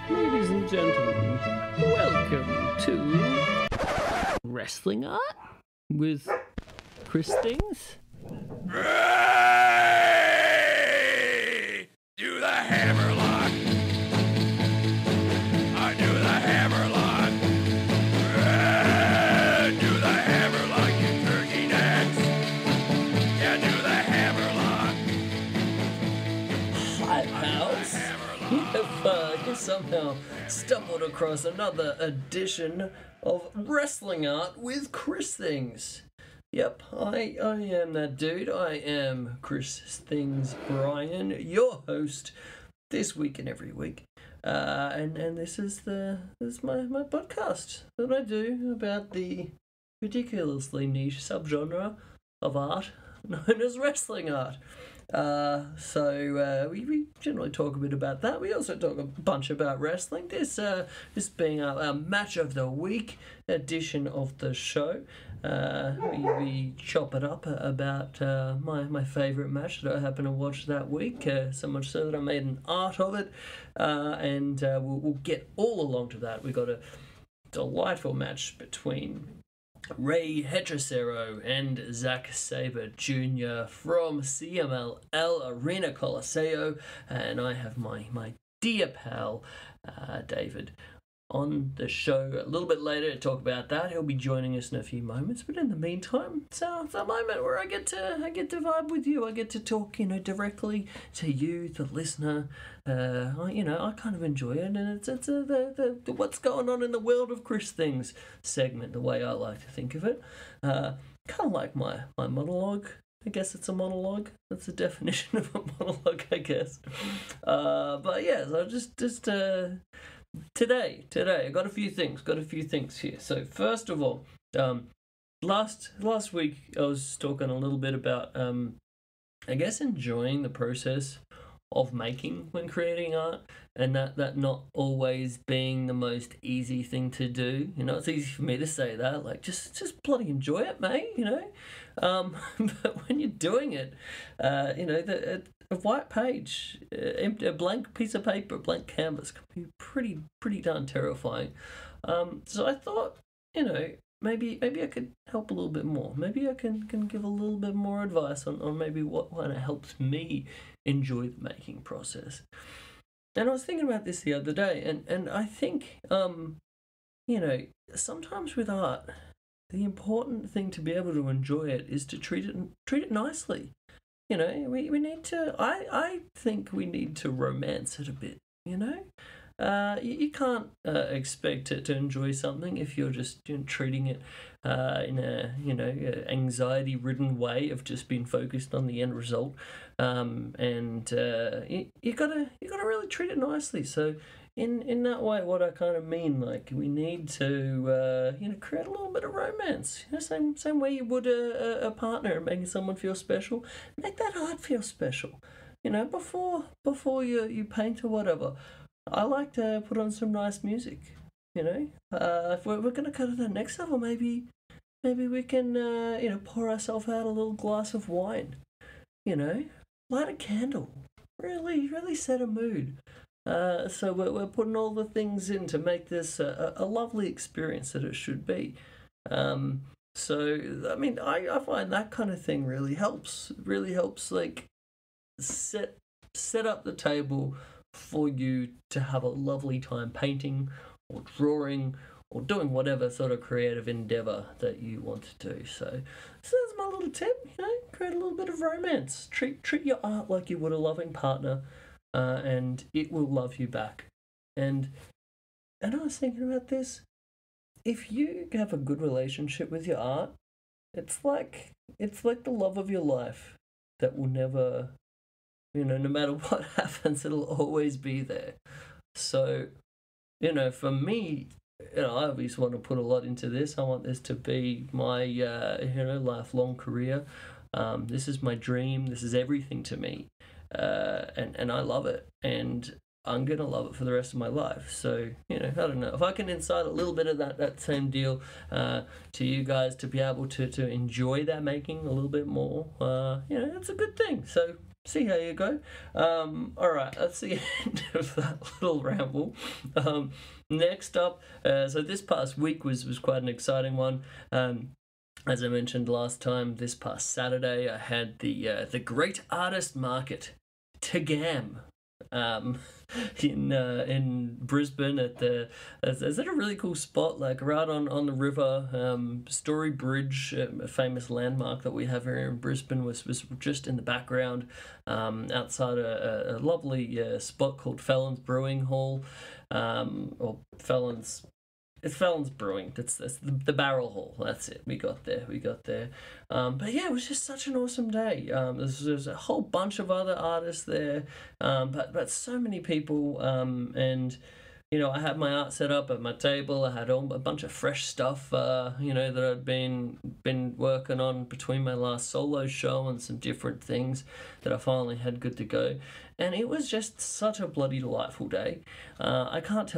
Ladies and gentlemen, welcome to Wrestling Art with Chris Things. Ray! Do the hammerlock! I do the hammerlock! Ray! Do the hammerlock, you turkey necks! Yeah, do the hammerlock! Hi, pals. You've somehow stumbled across another edition of Wrestling Art with Chris Things. Yep, I am that dude. I am Chris Things Brian, your host this week and every week. And this is my podcast that I do about the ridiculously niche subgenre of art known as wrestling art. So we generally talk a bit about that. We also talk a bunch about wrestling. This being our match of the week edition of the show. We chop it up about my favourite match that I happened to watch that week, so much so that I made an art of it, and we'll get all along to that. We got a delightful match between Rey Hechicero and Zack Sabre Jr. from CMLL Arena Colosseo, and I have my dear pal David on the show a little bit later to talk about that. He'll be joining us in a few moments, but in the meantime, it's a moment where I get to vibe with you. I get to talk, directly to you, the listener. I kind of enjoy it, and it's the what's going on in the world of Chris Things segment, the way I like to think of it. Kind of like my monologue. I guess it's a monologue. That's the definition of a monologue, I guess. But yeah, so just Today, I got a few things here. So first of all, last week I was talking a little bit about, I guess, enjoying the process of making when creating art, and that not always being the most easy thing to do. It's easy for me to say that, like, just bloody enjoy it, mate, but when you're doing it, a white page, a blank piece of paper, a blank canvas can be pretty darn terrifying. So I thought, maybe I could help a little bit more. Maybe I can give a little bit more advice on maybe what kind of helps me enjoy the making process. And I was thinking about this the other day, and I think, sometimes with art, the important thing to be able to enjoy it is to treat it nicely. We need to, I think we need to romance it a bit, You can't expect to enjoy something if you're just treating it in a, anxiety-ridden way of just being focused on the end result. You gotta really treat it nicely. So in that way, what I kind of mean, like, we need to, create a little bit of romance. Same way you would a partner, making someone feel special. Make that art feel special. Before you paint or whatever. I like to put on some nice music. If we're gonna go to the next level, maybe we can, pour ourselves out a little glass of wine. Light a candle. Really set a mood. So we're putting all the things in to make this a lovely experience that it should be. So, I mean, I find that kind of thing really helps. Really helps, like, set up the table for you to have a lovely time painting or drawing or doing whatever sort of creative endeavour that you want to do. So that's my little tip, create a little bit of romance. Treat your art like you would a loving partner. And it will love you back. And I was thinking about this. If you have a good relationship with your art, it's like the love of your life that will never, no matter what happens, it'll always be there. So, for me, I obviously want to put a lot into this. I want this to be my, lifelong career. This is my dream. This is everything to me. And I love it, and I'm going to love it for the rest of my life. So, I don't know, if I can incite a little bit of that same deal to you guys to be able to enjoy that making a little bit more, it's a good thing. So see how you go. All right, that's the end of that little ramble. Next up, so this past week was quite an exciting one. As I mentioned last time, this past Saturday I had the Great Artist Market, TGAM, in Brisbane at is that a really cool spot, like right on the river. Story Bridge, a famous landmark that we have here in Brisbane, was just in the background, outside a lovely spot called Felon's Brewing Hall, or Felon's. It's Felon's Brewing. That's the Barrel Hall. That's it. We got there. But yeah, it was just such an awesome day. There's a whole bunch of other artists there, but so many people. And I had my art set up at my table. I had a bunch of fresh stuff, that I'd been working on between my last solo show and some different things that I finally had good to go. And it was just such a bloody delightful day. I can't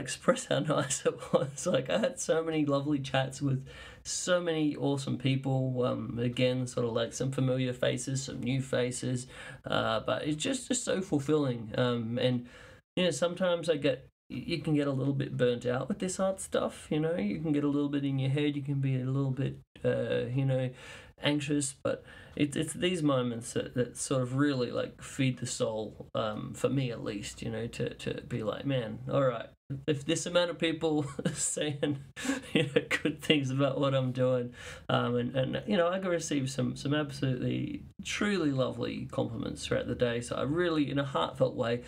express how nice it was. Like, I had so many lovely chats with so many awesome people. Again, sort of like some familiar faces, some new faces. But it's just so fulfilling. And sometimes you can get a little bit burnt out with this art stuff. You can get a little bit in your head. You can be a little bit, anxious, but it's these moments that sort of really like feed the soul, for me at least, to be like, man, all right, if this amount of people are saying good things about what I'm doing, and I can receive some absolutely truly lovely compliments throughout the day. So I really, in a heartfelt way,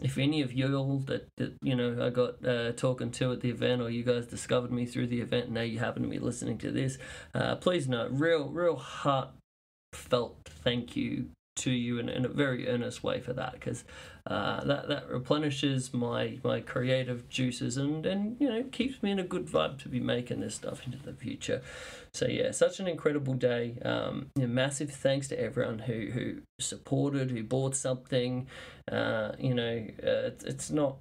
if any of you all that I got talking to at the event, or you guys discovered me through the event, and now you happen to be listening to this, please know, real heartfelt thank you to you in a very earnest way for that, because that replenishes my creative juices and keeps me in a good vibe to be making this stuff into the future. So yeah, such an incredible day. Massive thanks to everyone who supported, who bought something. It's not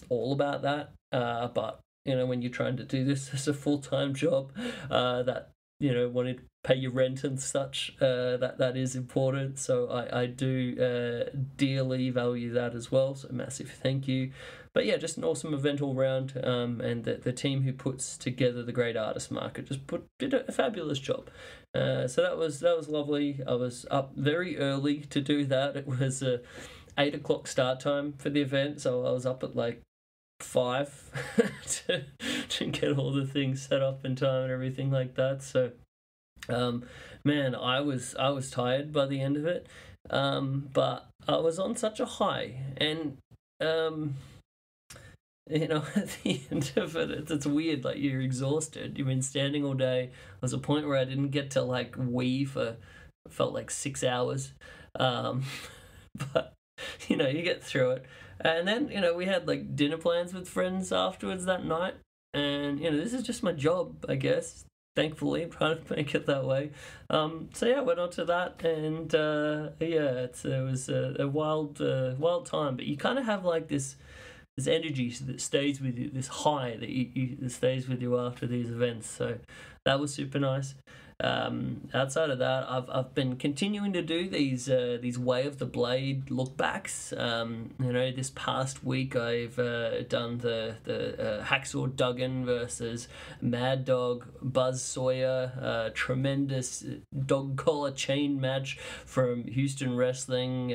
all about that, but when you're trying to do this as a full-time job, that wanting to pay your rent and such, that is important. So I do dearly value that as well. So massive thank you. But yeah, just an awesome event all round. And the team who puts together the Great Artist Market did a fabulous job. So that was lovely. I was up very early to do that. It was 8 o'clock start time for the event, so I was up at like 5 to get all the things set up in time and everything like that. So man, I was tired by the end of it, but I was on such a high, and at the end of it, it's weird, like you're exhausted, you've been standing all day. There was a point where I didn't get to like wee for, felt like 6 hours, but you get through it. And then we had like dinner plans with friends afterwards that night, and this is just my job, I guess. Thankfully, I'm trying to make it that way. So yeah, I went on to that, and it was a wild time. But you kind of have like this energy that stays with you, this high that stays with you after these events. So that was super nice. Outside of that, I've been continuing to do these Way of the Blade look backs. This past week I've done the Hacksaw Duggan versus Mad Dog Buzz Sawyer, tremendous dog collar chain match from Houston Wrestling,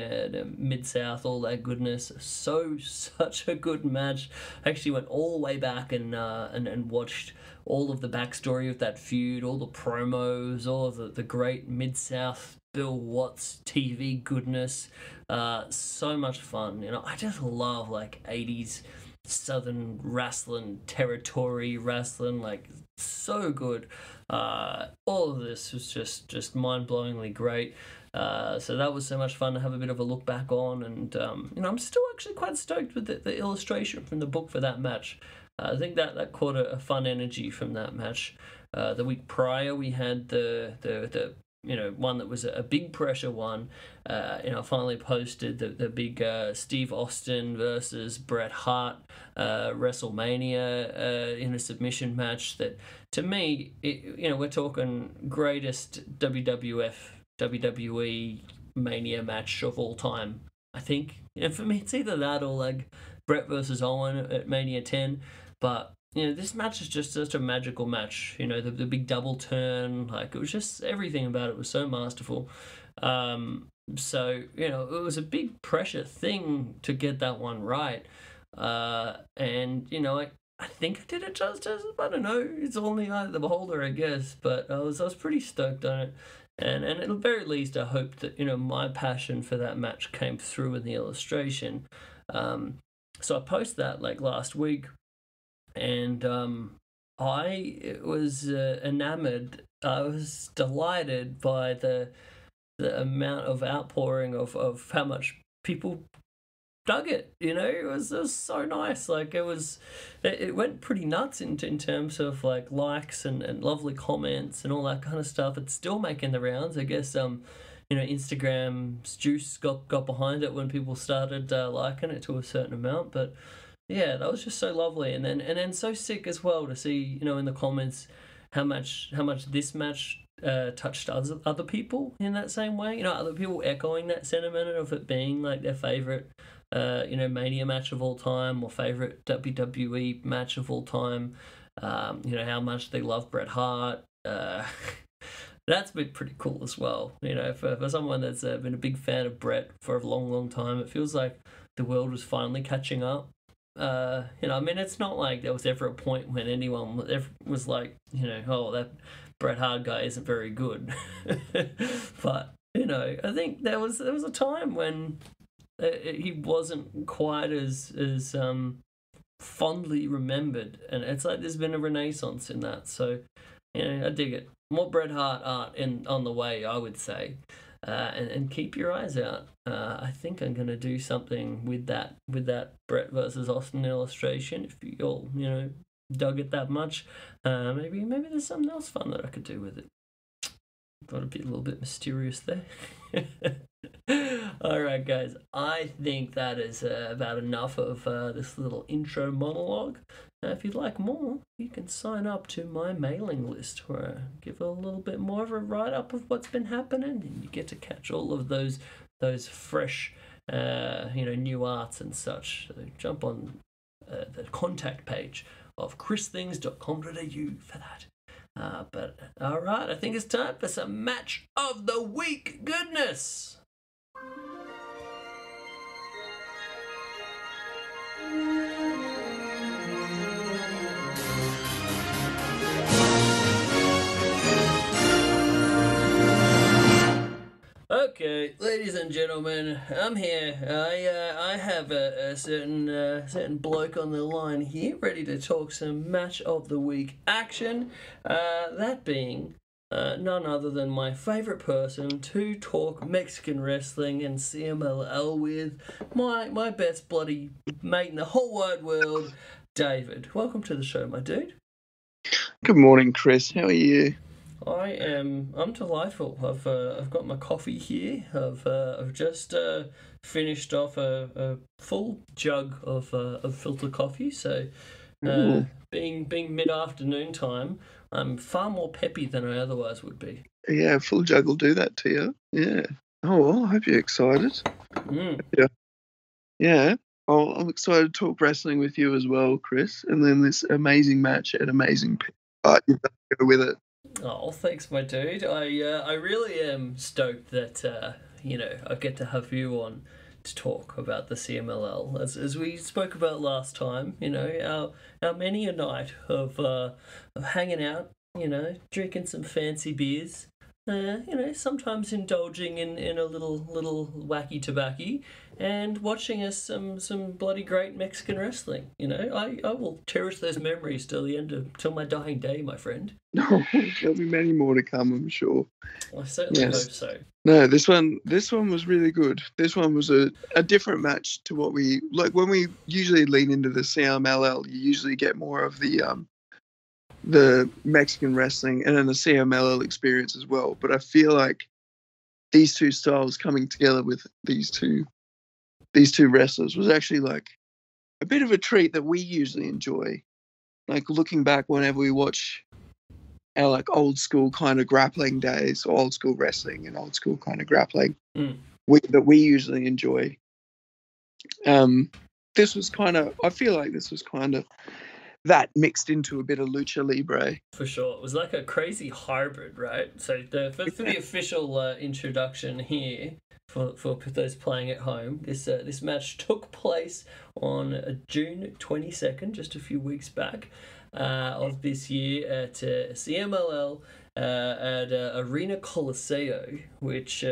Mid-South, all that goodness. Such a good match. I actually went all the way back and watched all of the backstory of that feud, all the promos, all of the great Mid-South Bill Watts TV goodness. So much fun. I just love like 80s Southern wrestling, territory wrestling, like so good. All of this was just mind-blowingly great. So that was so much fun to have a bit of a look back on, and I'm still actually quite stoked with the illustration from the book for that match. I think that caught a fun energy from that match. The week prior, we had the one that was a big pressure one. I finally posted the big Steve Austin versus Bret Hart WrestleMania in a submission match. That to me, we're talking greatest WWF, WWE Mania match of all time, I think. And for me, it's either that or like Brett versus Owen at Mania 10. But this match is just such a magical match. The big double turn, like it was just everything about it was so masterful. So it was a big pressure thing to get that one right. And I think I did it justice. I don't know. It's only eye of the beholder, I guess. But I was pretty stoked on it. And at the very least, I hope that my passion for that match came through in the illustration. So I posted that like last week, and I was enamored. I was delighted by the amount of outpouring of how much people dug it. It was so nice. Like it went pretty nuts in terms of like likes and lovely comments and all that kind of stuff. It's still making the rounds, I guess. Instagram's juice got behind it when people started liking it to a certain amount. But yeah, that was just so lovely, and then so sick as well to see in the comments how much this match touched other people in that same way. Other people echoing that sentiment of it being like their favorite Mania match of all time or favorite WWE match of all time. How much they love Bret Hart. That's been pretty cool as well. For someone that's been a big fan of Bret for a long, long time, it feels like the world was finally catching up. It's not like there was ever a point when anyone was like, oh, that Bret Hart guy isn't very good. But I think there was a time when he wasn't quite as fondly remembered, and it's like there's been a renaissance in that. So I dig it. More Bret Hart art on the way, I would say. And keep your eyes out. I think I'm gonna do something with that Bret versus Austin illustration. If you all dug it that much, maybe there's something else fun that I could do with it. Thought it'd be a little bit mysterious there. All right, guys. I think that is about enough of this little intro monologue. If you'd like more, you can sign up to my mailing list where I give a little bit more of a write-up of what's been happening, and you get to catch all of those fresh, new arts and such. So jump on the contact page of christhings.com.au for that. But all right, I think it's time for some match of the week goodness. Okay, ladies and gentlemen, I'm here. I have a certain bloke on the line here, ready to talk some match of the week action. That being none other than my favourite person to talk Mexican wrestling and CMLL with, my best bloody mate in the whole wide world, David. Welcome to the show, my dude. Good morning, Chris. How are you? I'm delightful. I've got my coffee here. I've just finished off a full jug of filter coffee. So, being mid-afternoon time, I'm far more peppy than I otherwise would be. Yeah, full jug will do that to you. Yeah. Oh, well, I hope you're excited. Yeah. Yeah. Oh, I'm excited to talk wrestling with you as well, Chris. And then this amazing match at amazing part you've got to go with it. Oh, thanks, my dude. I really am stoked that I get to have you on to talk about the CMLL. As we spoke about last time, our many a night of hanging out, drinking some fancy beers, sometimes indulging in a little wacky tobacco, and watching us some bloody great Mexican wrestling. I will cherish those memories till my dying day, my friend. No, there'll be many more to come, I'm sure. I certainly hope so. No, this one was really good. This one was a different match to what we like. When we usually lean into the CMLL, you usually get more of the Mexican wrestling and then the CMLL experience as well. But I feel like these two styles coming together with these two wrestlers was actually like a bit of a treat that we usually enjoy. Like looking back whenever we watch our like old school kind of grappling days, or old school wrestling and old school kind of grappling that we usually enjoy. This was kind of, I feel like this was kind of that mixed into a bit of lucha libre. For sure. It was like a crazy hybrid, right? So for the official introduction here, for those playing at home, this match took place on June 22nd, just a few weeks back of this year at CMLL at Arena Coliseo, which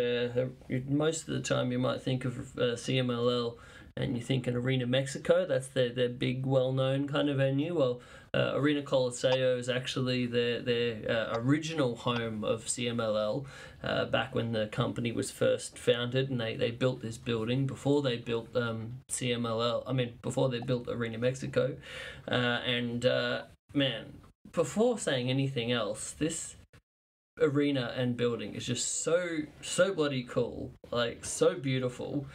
most of the time you might think of CMLL and you think in Arena Mexico. That's their big, well-known kind of venue. Well, Arena Coliseo is actually their original home of CMLL back when the company was first founded, and they built this building before they built CMLL. I mean, before they built Arena Mexico. Man, before saying anything else, this arena and building is just so bloody cool, like so beautiful.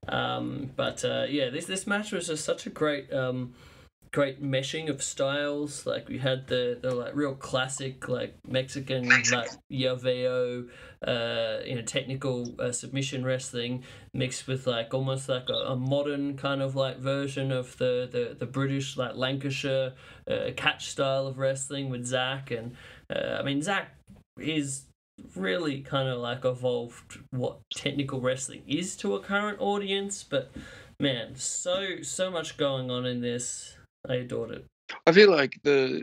This match was just such a great meshing of styles. Like we had the like real classic like Mexican like llaveo, technical submission wrestling mixed with like almost like a modern kind of like version of the British like Lancashire catch style of wrestling with Zack. And Zack is really kind of like evolved what technical wrestling is to a current audience, but man, so much going on in this. I adored it. I feel like the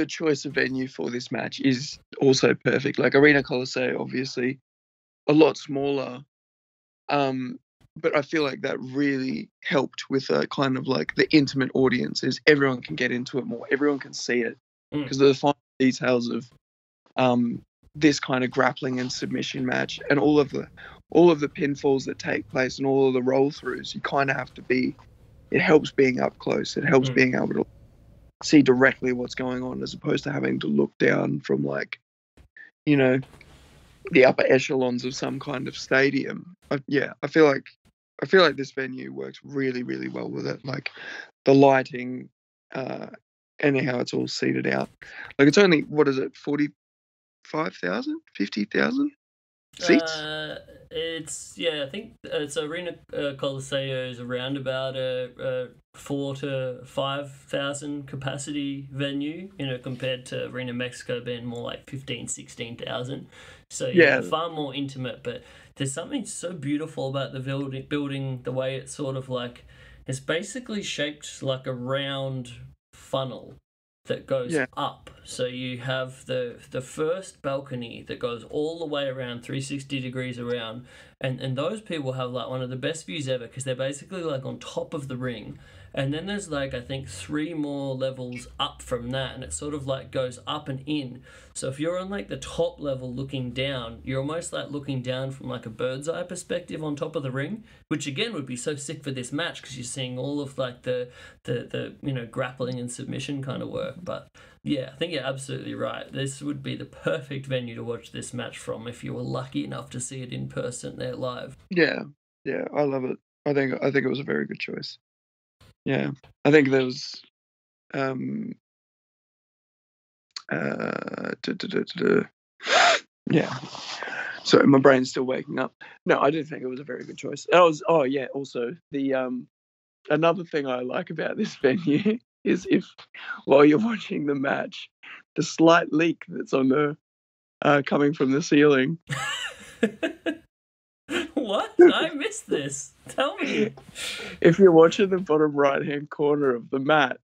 choice of venue for this match is also perfect. Like Arena Coliseo, obviously a lot smaller, but I feel like that really helped with a kind of like the intimate audiences. Everyone can get into it more, everyone can see it because of the fine details of this kind of grappling and submission match, and all of the pinfalls that take place and all of the roll throughs. You kind of have to be. It helps being up close. It helps being able to see directly what's going on, as opposed to having to look down from like, the upper echelons of some kind of stadium. I feel like this venue works really, really well with it. Like the lighting, and how it's all seated out. Like it's only, what is it, 45,000, 50,000 seats? I think it's Arena Coliseo is around about a 4,000 to 5,000 capacity venue, compared to Arena Mexico being more like 15,000, 16,000. So far more intimate. But there's something so beautiful about the building, the way it's sort of like, it's basically shaped like a round funnel that goes up. So you have the first balcony that goes all the way around, 360 degrees around, and those people have like one of the best views ever because they're basically like on top of the ring. And then there's like, I think 3 more levels up from that, and it sort of like goes up and in. So if you're on like the top level looking down, you're almost like looking down from like a bird's eye perspective on top of the ring, which again would be so sick for this match because you're seeing all of like the grappling and submission kind of work. But yeah, I think you're absolutely right. This would be the perfect venue to watch this match from if you were lucky enough to see it in person there live. Yeah, I love it. I think it was a very good choice. Yeah, I think there was yeah. Sorry, my brain's still waking up. No, I did think it was a very good choice. Also the another thing I like about this venue is if while you're watching the match, the slight leak that's on the coming from the ceiling. What? I missed this. Tell me. If you're watching the bottom right-hand corner of the mat,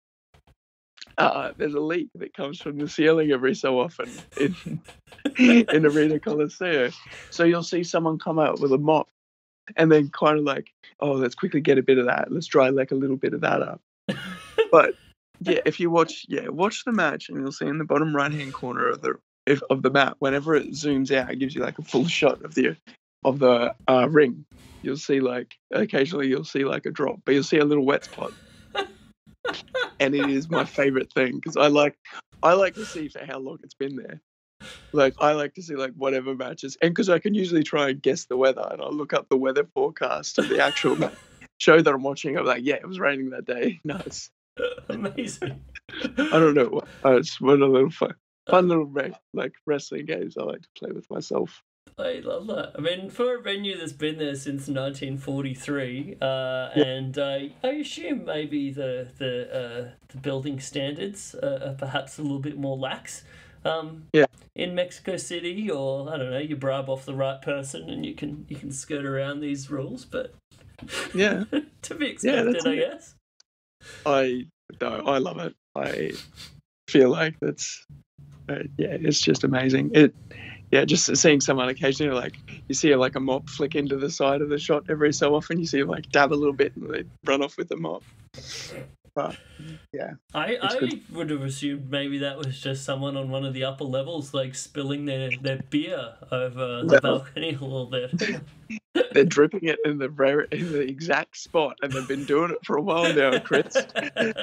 there's a leak that comes from the ceiling every so often in Arena Coliseo. So you'll see someone come out with a mop and then kind of like, oh, let's quickly get a bit of that. Let's dry like a little bit of that up. But yeah, if you watch the match, and you'll see in the bottom right-hand corner of the mat, whenever it zooms out, it gives you like a full shot of the ring. You'll see like occasionally you'll see like a drop, but you'll see a little wet spot. And it is my favorite thing because I like to see for how long it's been there. Like I like to see like whatever matches, and because I can usually try and guess the weather, and I'll look up the weather forecast of the actual show that I'm watching. I'm like, yeah, it was raining that day. Nice. Amazing. I don't know. I just went a little fun. fun little like wrestling games I like to play with myself. I love that. I mean, for a venue that's been there since 1943, Yeah. and I assume maybe the building standards are perhaps a little bit more lax. Yeah. In Mexico City, or I don't know, you bribe off the right person and you can skirt around these rules, but Yeah. to be expected, I guess. I love it. I feel like that's it's just amazing. Just seeing someone occasionally, like you see like a mop flick into the side of the shot every so often. You see like dab a little bit and they run off with the mop. But yeah, I would have assumed maybe that was just someone on one of the upper levels, like spilling their beer over the balcony a little bit. They're dripping it in the exact spot, and they've been doing it for a while now, Chris. And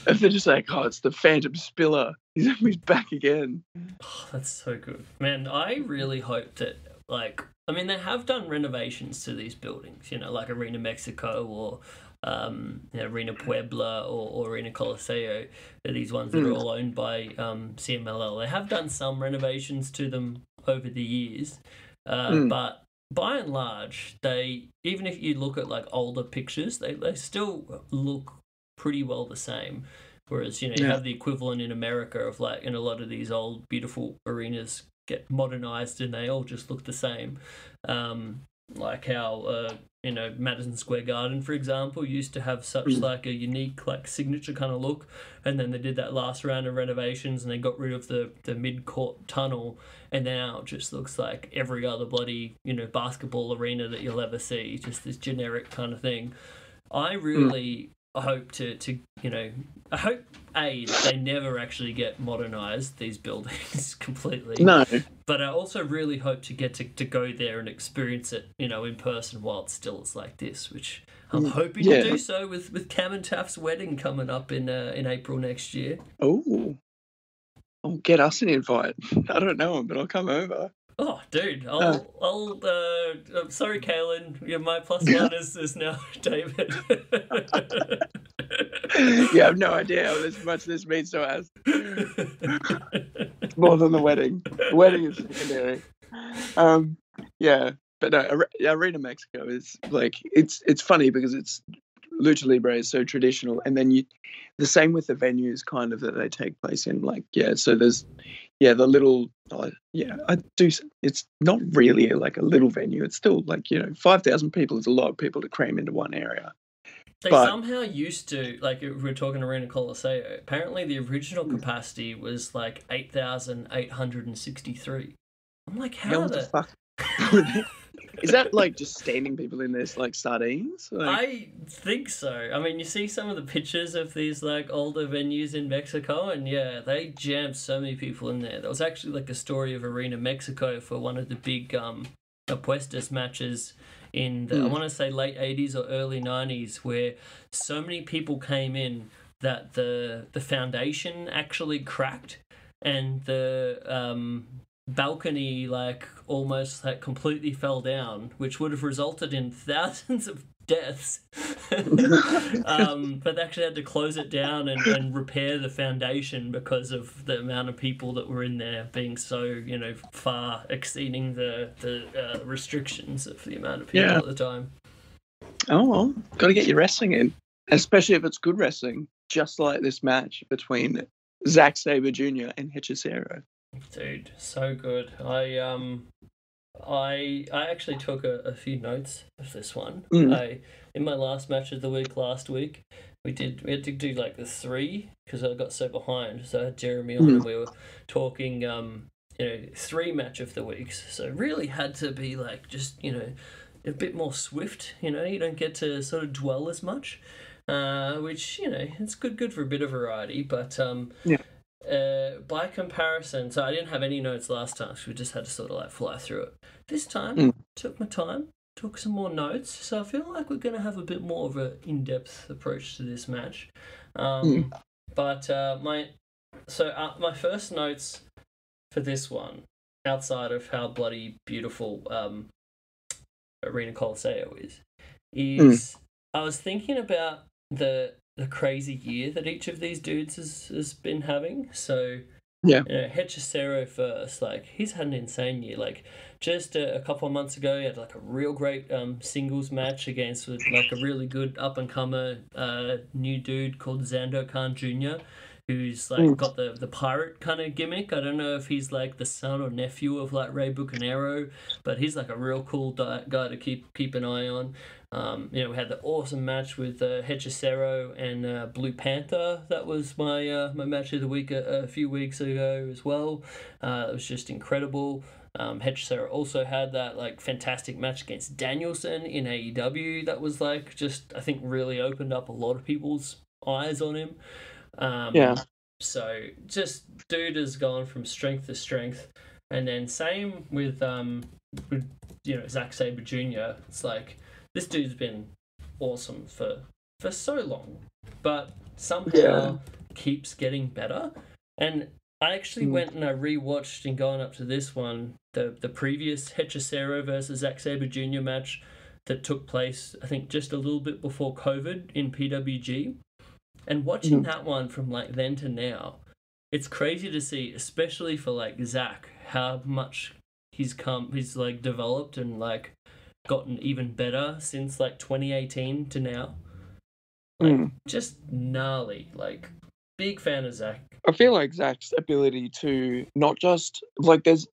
they're just like, "Oh, it's the Phantom Spiller. He's back again." Oh, that's so good, man. I really hope that, like, I mean, they have done renovations to these buildings, you know, like Arena Mexico or Arena Puebla or Arena Coliseo. They're these ones that are all owned by CMLL. They have done some renovations to them over the years, but by and large, they, even if you look at like older pictures, they still look pretty well the same. Whereas, you know, you have the equivalent in America of like, in a lot of these old beautiful arenas get modernized and they all just look the same. Like how Madison Square Garden, for example, used to have such like a unique, like signature kind of look, and then they did that last round of renovations and they got rid of the mid-court tunnel, and now it just looks like every other bloody, you know, basketball arena that you'll ever see, just this generic kind of thing. I really hope to you know, I hope they never actually get modernized, these buildings, completely. No. But I also really hope to get to go there and experience it, you know, in person while it's like this, which I'm hoping to do so with Cam and Taff's wedding coming up in April next year. Oh, I'll get us an invite. I don't know him, but I'll come over. Oh, dude, I'm sorry, Kaylin. Yeah, my plus one is now David. You have no idea how much this means to us. It's more than the wedding. The wedding is secondary. But no, Arena Mexico is like, it's funny because it's Lucha Libre is so traditional, and then the same with the venues kind of that they take place in. Like, so there's the little I do. It's not really like a little venue. It's still like, you know, 5,000 people is a lot of people to cram into one area. They somehow used to, like, if we're talking Arena Coliseo, apparently the original capacity was like 8,863. I'm like, how the fuck? Is that like just standing people in this like sardines? Like... I think so. I mean, you see some of the pictures of these like older venues in Mexico, and they jammed so many people in there. There was actually like a story of Arena Mexico for one of the big Apuestas matches in the, I want to say late 80s or early 90s, where so many people came in that the foundation actually cracked, and the balcony like almost like completely fell down, which would have resulted in thousands of deaths. But they actually had to close it down and repair the foundation because of the amount of people that were in there being so, you know, far exceeding the restrictions of the amount of people at the time. Oh well, got to get your wrestling in, especially if it's good wrestling, just like this match between Zack Sabre Jr. and Hechicero. Dude, so good. I actually took a few notes of this one. In my last match of the week last week, we had to do like the 3 because I got so behind. So I had Jeremy on and we were talking 3 match of the weeks. So really had to be like just, you know, a bit more swift. You know, you don't get to sort of dwell as much, which, you know, it's good for a bit of variety, but by comparison, so I didn't have any notes last time, so we just had to sort of like fly through it. This time, took my time, took some more notes, so I feel like we're going to have a bit more of an in-depth approach to this match. But my first notes for this one, outside of how bloody beautiful Arena Coliseo is I was thinking about the the crazy year that each of these dudes has been having. So Yeah. you know, Hechicero first, like he's had an insane year. Like just a couple of months ago, he had like a real great singles match against like a really good up and comer new dude called Zack Khan Jr., who's like got the pirate kind of gimmick. I don't know if he's like the son or nephew of like Rey Bucanero, but he's like a real cool guy to keep an eye on. You know, we had the awesome match with Hechicero and Blue Panther. That was my my match of the week a few weeks ago as well. It was just incredible. Hechicero also had that like fantastic match against Danielson in AEW. That was like just I think really opened up a lot of people's eyes on him. So just dude has gone from strength to strength, and then same with you know Zack Sabre Jr. It's like this dude's been awesome for so long, but somehow keeps getting better. And I actually went and I rewatched and gone up to this one, the previous Hechicero versus Zack Sabre Jr. match that took place, I think, just a little bit before COVID in PWG. And watching that one from like then to now, it's crazy to see, especially for like Zach, how much he's like developed and like gotten even better since like 2018 to now. Like just gnarly. Like big fan of Zach. I feel like Zach's ability to not just like there's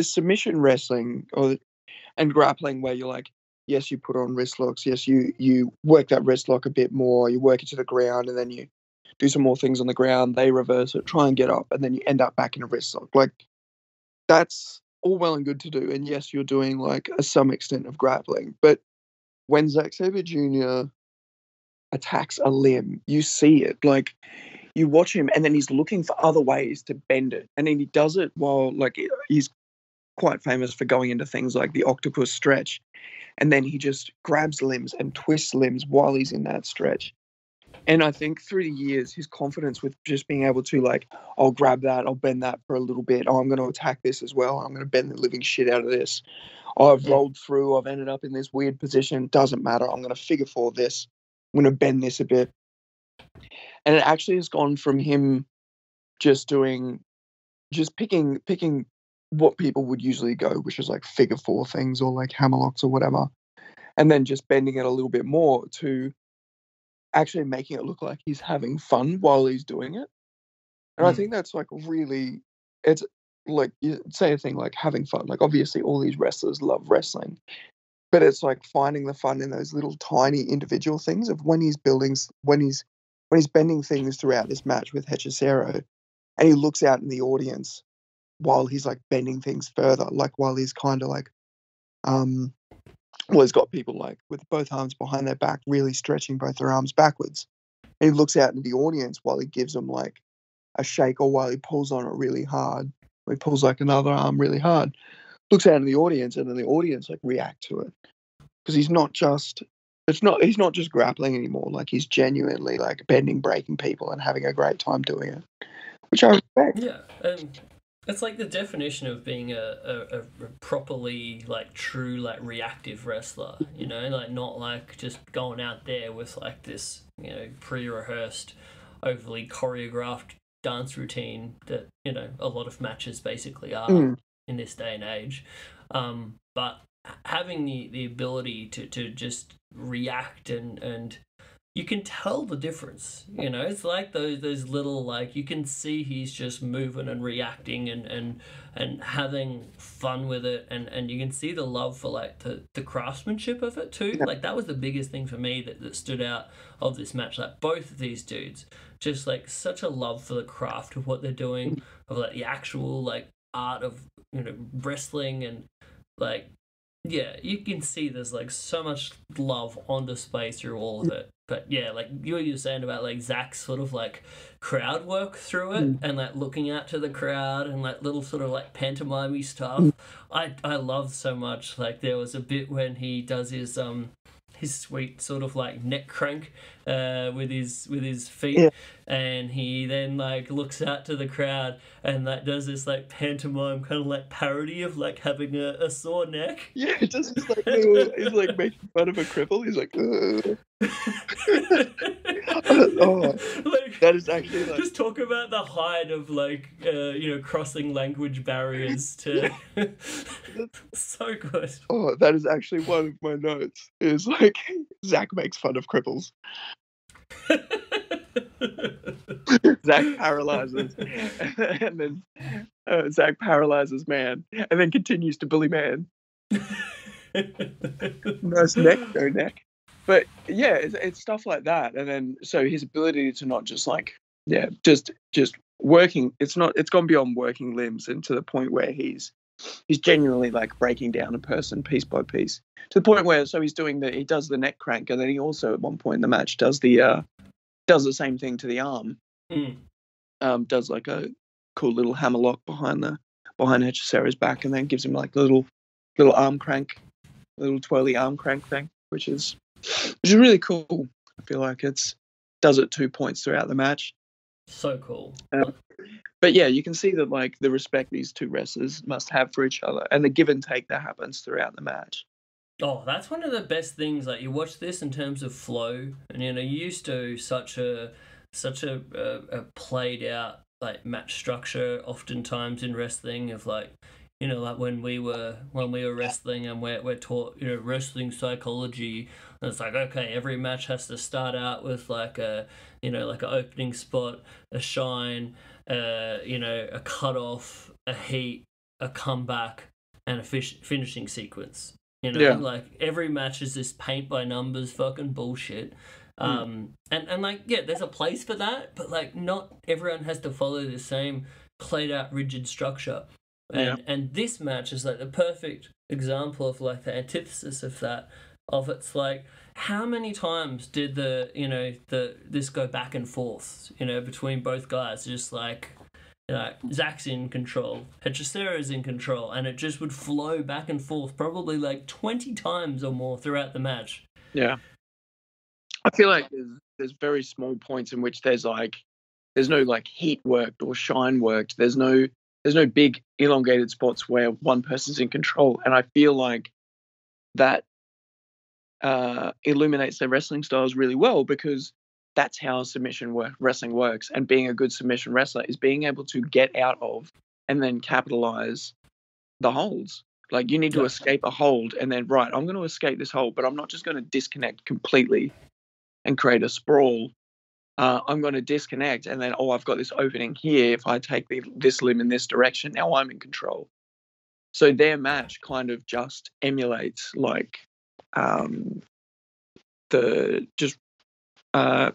submission wrestling and grappling where you're like, yes, you put on wrist locks, yes, you work that wrist lock a bit more, you work it to the ground, and then you do some more things on the ground, they reverse it, try and get up, and then you end up back in a wrist lock. Like that's all well and good to do, and yes, you're doing like some extent of grappling, but when Zack Sabre Jr. attacks a limb, you see it. Like you watch him, and then he's looking for other ways to bend it, and then he does it while like he's quite famous for going into things like the octopus stretch, and then he just grabs limbs and twists limbs while he's in that stretch. And I think through the years, his confidence with just being able to like, I'll grab that, I'll bend that for a little bit. Oh, I'm going to attack this as well. I'm going to bend the living shit out of this. Oh, I've rolled through. I've ended up in this weird position. Doesn't matter. I'm going to figure four this. I'm going to bend this a bit. And it actually has gone from him just picking what people would usually go, which is like figure four things or like hammerlocks or whatever, and then just bending it a little bit more to actually making it look like he's having fun while he's doing it. And I think that's like really, it's like you say a thing like having fun. Like obviously all these wrestlers love wrestling, but it's like finding the fun in those little tiny individual things of when he's bending things throughout this match with Hechicero, and he looks out in the audience while he's like bending things further, like while he's kind of like, he's got people like with both arms behind their back, really stretching both their arms backwards. And he looks out into the audience while he gives them like a shake, or while he pulls on it really hard. Or he pulls like another arm really hard. Looks out in the audience, and then the audience like react to it. Because he's not just grappling anymore. Like he's genuinely like bending, breaking people and having a great time doing it. Which I respect. Yeah, and it's like the definition of being a properly like true like reactive wrestler, you know, like not like just going out there with like this, you know, pre-rehearsed, overly choreographed dance routine that, you know, a lot of matches basically are in this day and age. But having the ability to just react and you can tell the difference, you know. It's like those little, like, you can see he's just moving and reacting and having fun with it, and you can see the love for like the craftsmanship of it too. Like that was the biggest thing for me that stood out of this match. Like both of these dudes, just like such a love for the craft of what they're doing, of like the actual like art of, you know, wrestling, and like, yeah, you can see there's like so much love on display through all of it. But yeah, like you were saying about like Zach's sort of like crowd work through it, and like looking out to the crowd and like little sort of like pantomime stuff. I love so much. Like there was a bit when he does his sweet sort of like neck crank with his feet, and he then like looks out to the crowd and like does this like pantomime kind of like parody of like having a sore neck. Yeah, it just like he's like making fun of a cripple. He's like, I Oh, Like, that is actually like, just talk about the height of like crossing language barriers to so good. oh, that is actually one of my notes. Is like Zack makes fun of cripples. Zack paralyzes, and then Zack paralyzes man, and then continues to bully man. Nice neck, no neck. But yeah, it's stuff like that, and then so his ability to not just like just working. It's gone beyond working limbs, and to the point where he's genuinely like breaking down a person piece by piece, to the point where he does the neck crank, and then he also at one point in the match does the same thing to the arm. Does like a cool little hammerlock behind Hechicero's back, and then gives him like a little arm crank, little twirly arm crank thing, which is really cool. I feel like does it 2 points throughout the match. So cool. But yeah, you can see that like the respect these two wrestlers must have for each other, and the give and take that happens throughout the match. Oh, that's one of the best things. Like, you watch this in terms of flow, and you used to such a played out like match structure oftentimes in wrestling of like, like when we were wrestling and we're taught wrestling psychology, and it's like, okay, every match has to start out with like a like an opening spot, a shine, a cutoff, a heat, a comeback, and a finishing sequence. Like every match is this paint by numbers fucking bullshit. And like, yeah, there's a place for that, but like not everyone has to follow the same played out rigid structure. And this match is like the perfect example of like the antithesis of that. It's like, how many times did this go back and forth, between both guys? Just like, Zack's in control, Hechicero's in control, and it just would flow back and forth probably like 20 times or more throughout the match. Yeah. I feel like there's very small points in which there's no like heat worked or shine worked. There's no big elongated spots where one person's in control, and I feel like that illuminates their wrestling styles really well, because that's how wrestling works. And being a good submission wrestler is being able to get out of and then capitalize the holds. Like, you need to escape a hold, and then, right, I'm going to escape this hold, but I'm not just going to disconnect completely and create a sprawl. I'm going to disconnect, and then, I've got this opening here. If I take this limb in this direction, now I'm in control. So their match kind of just emulates like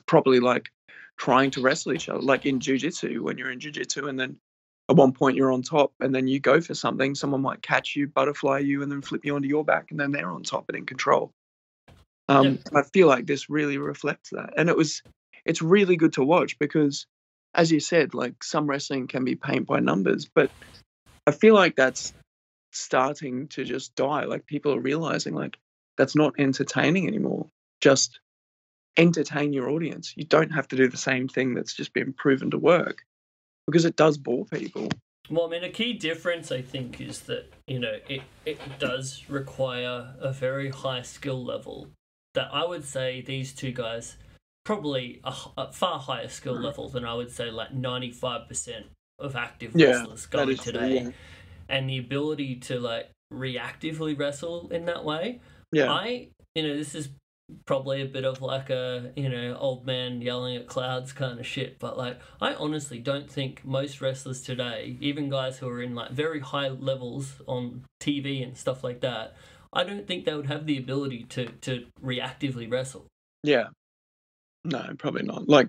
properly like trying to wrestle each other, like in jiu-jitsu, when you're in jiu-jitsu and then at one point you're on top and then you go for something, someone might catch you, butterfly you, and then flip you onto your back, and then they're on top and in control. I feel like this really reflects that, and it's really good to watch, because as you said, like, some wrestling can be paint by numbers, but I feel like that's starting to just die. Like, people are realizing like that's not entertaining anymore. Just entertain your audience. You don't have to do the same thing that's just been proven to work, because it does bore people. Well, I mean, a key difference, I think, is that, it does require a very high skill level that I would say these two guys probably a far higher skill level than I would say like 95% of active wrestlers going today. True, and the ability to like reactively wrestle in that way. This is probably a bit of like a old man yelling at clouds kind of shit, but like, I honestly don't think most wrestlers today, even guys who are in like very high levels on TV and stuff like that, I don't think they would have the ability to reactively wrestle. Yeah, no, probably not. Like,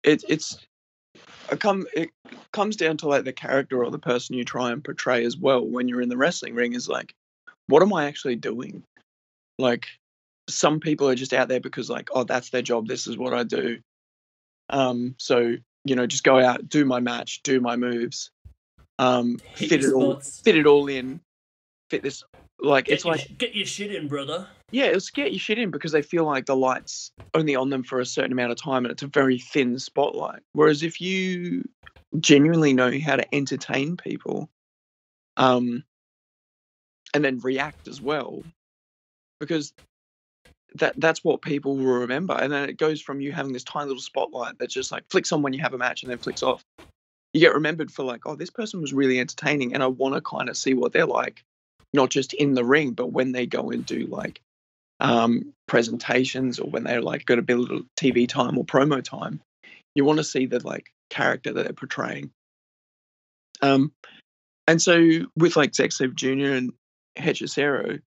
it comes down to like the character or the person you try and portray as well when you're in the wrestling ring, is like, what am I actually doing? Like, some people are just out there because like, that's their job, this is what I do. So, just go out, do my match, do my moves, fit it all in, fit this, like, get your shit in, brother. Yeah, it's get your shit in, because they feel like the light's only on them for a certain amount of time and it's a very thin spotlight. Whereas if you genuinely know how to entertain people, and then react as well, because that's what people will remember. And then it goes from you having this tiny little spotlight that just like flicks on when you have a match and then flicks off. You get remembered for like, oh, this person was really entertaining, and I want to kind of see what they're like, not just in the ring, but when they go and do like presentations, or when they're like got a bit of TV time or promo time. You want to see the like character that they're portraying. And so with like Zack Sabre Jr. and Hechicero,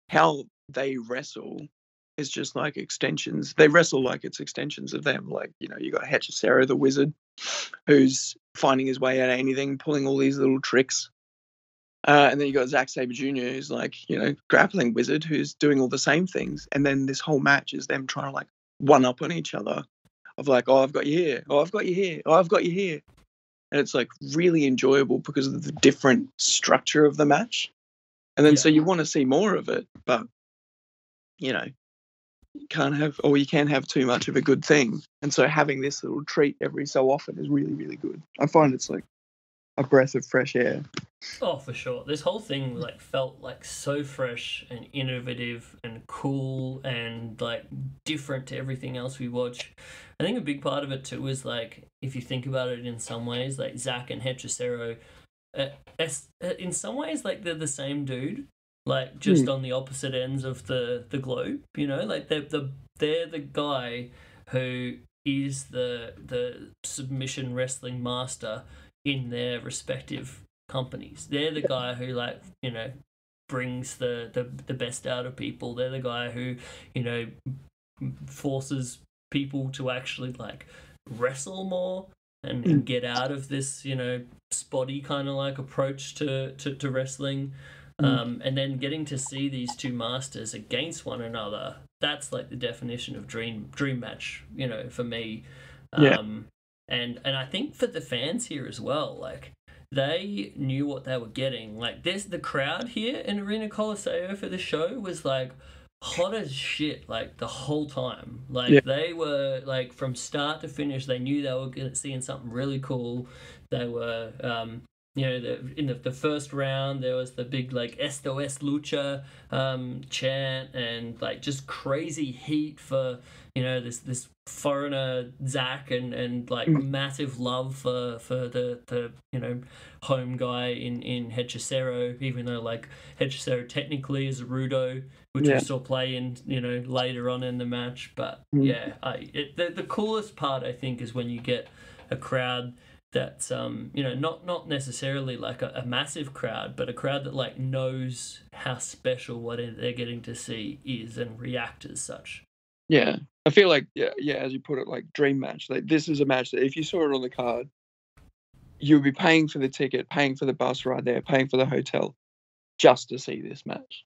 how they wrestle is just like extensions. They wrestle like it's extensions of them. Like, you know, you got Hechicero, the wizard, who's finding his way out of anything, pulling all these little tricks. And then you got Zack Sabre Jr., who's like, you know, grappling wizard, who's doing all the same things. And then this whole match is them trying to like one up on each other. Of like, oh, I've got you here. Oh, I've got you here. Oh, I've got you here. And it's like really enjoyable because of the different structure of the match. And then so you want to see more of it, but you know, you can't have too much of a good thing. And so having this little treat every so often is really, really good. I find it's like a breath of fresh air. Oh, for sure. This whole thing like felt like so fresh and innovative and cool and like different to everything else we watch. I think a big part of it too is like, if you think about it in some ways, like Zack and Hechicero, in some ways like they're the same dude, like just on the opposite ends of the globe. You know, like they're the guy who is the submission wrestling master in their respective companies. They're the guy who, like, you know, brings the best out of people. They're the guy who, you know, forces people to actually like wrestle more and get out of this, you know, spotty kind of like approach to wrestling. And then getting to see these two masters against one another, that's like the definition of dream match, you know, for me. And I think for the fans here as well, like they knew what they were getting. Like the crowd here in Arena Colosseo for the show was like hot as shit, like the whole time. Like they were like from start to finish, they knew they were seeing something really cool. They were, you know, in the first round there was the big like Esto es lucha chant, and like just crazy heat for, you know, this foreigner Zack, and like massive love for the you know, home guy in Hechicero, even though like Hechicero technically is a Rudo, which we saw play in, you know, later on in the match. But the coolest part I think is when you get a crowd that's you know, not necessarily like a massive crowd, but a crowd that like knows how special what they're getting to see is and react as such. Yeah, I feel like as you put it, like dream match. Like this is a match that if you saw it on the card, you'd be paying for the ticket, paying for the bus ride there, paying for the hotel, just to see this match.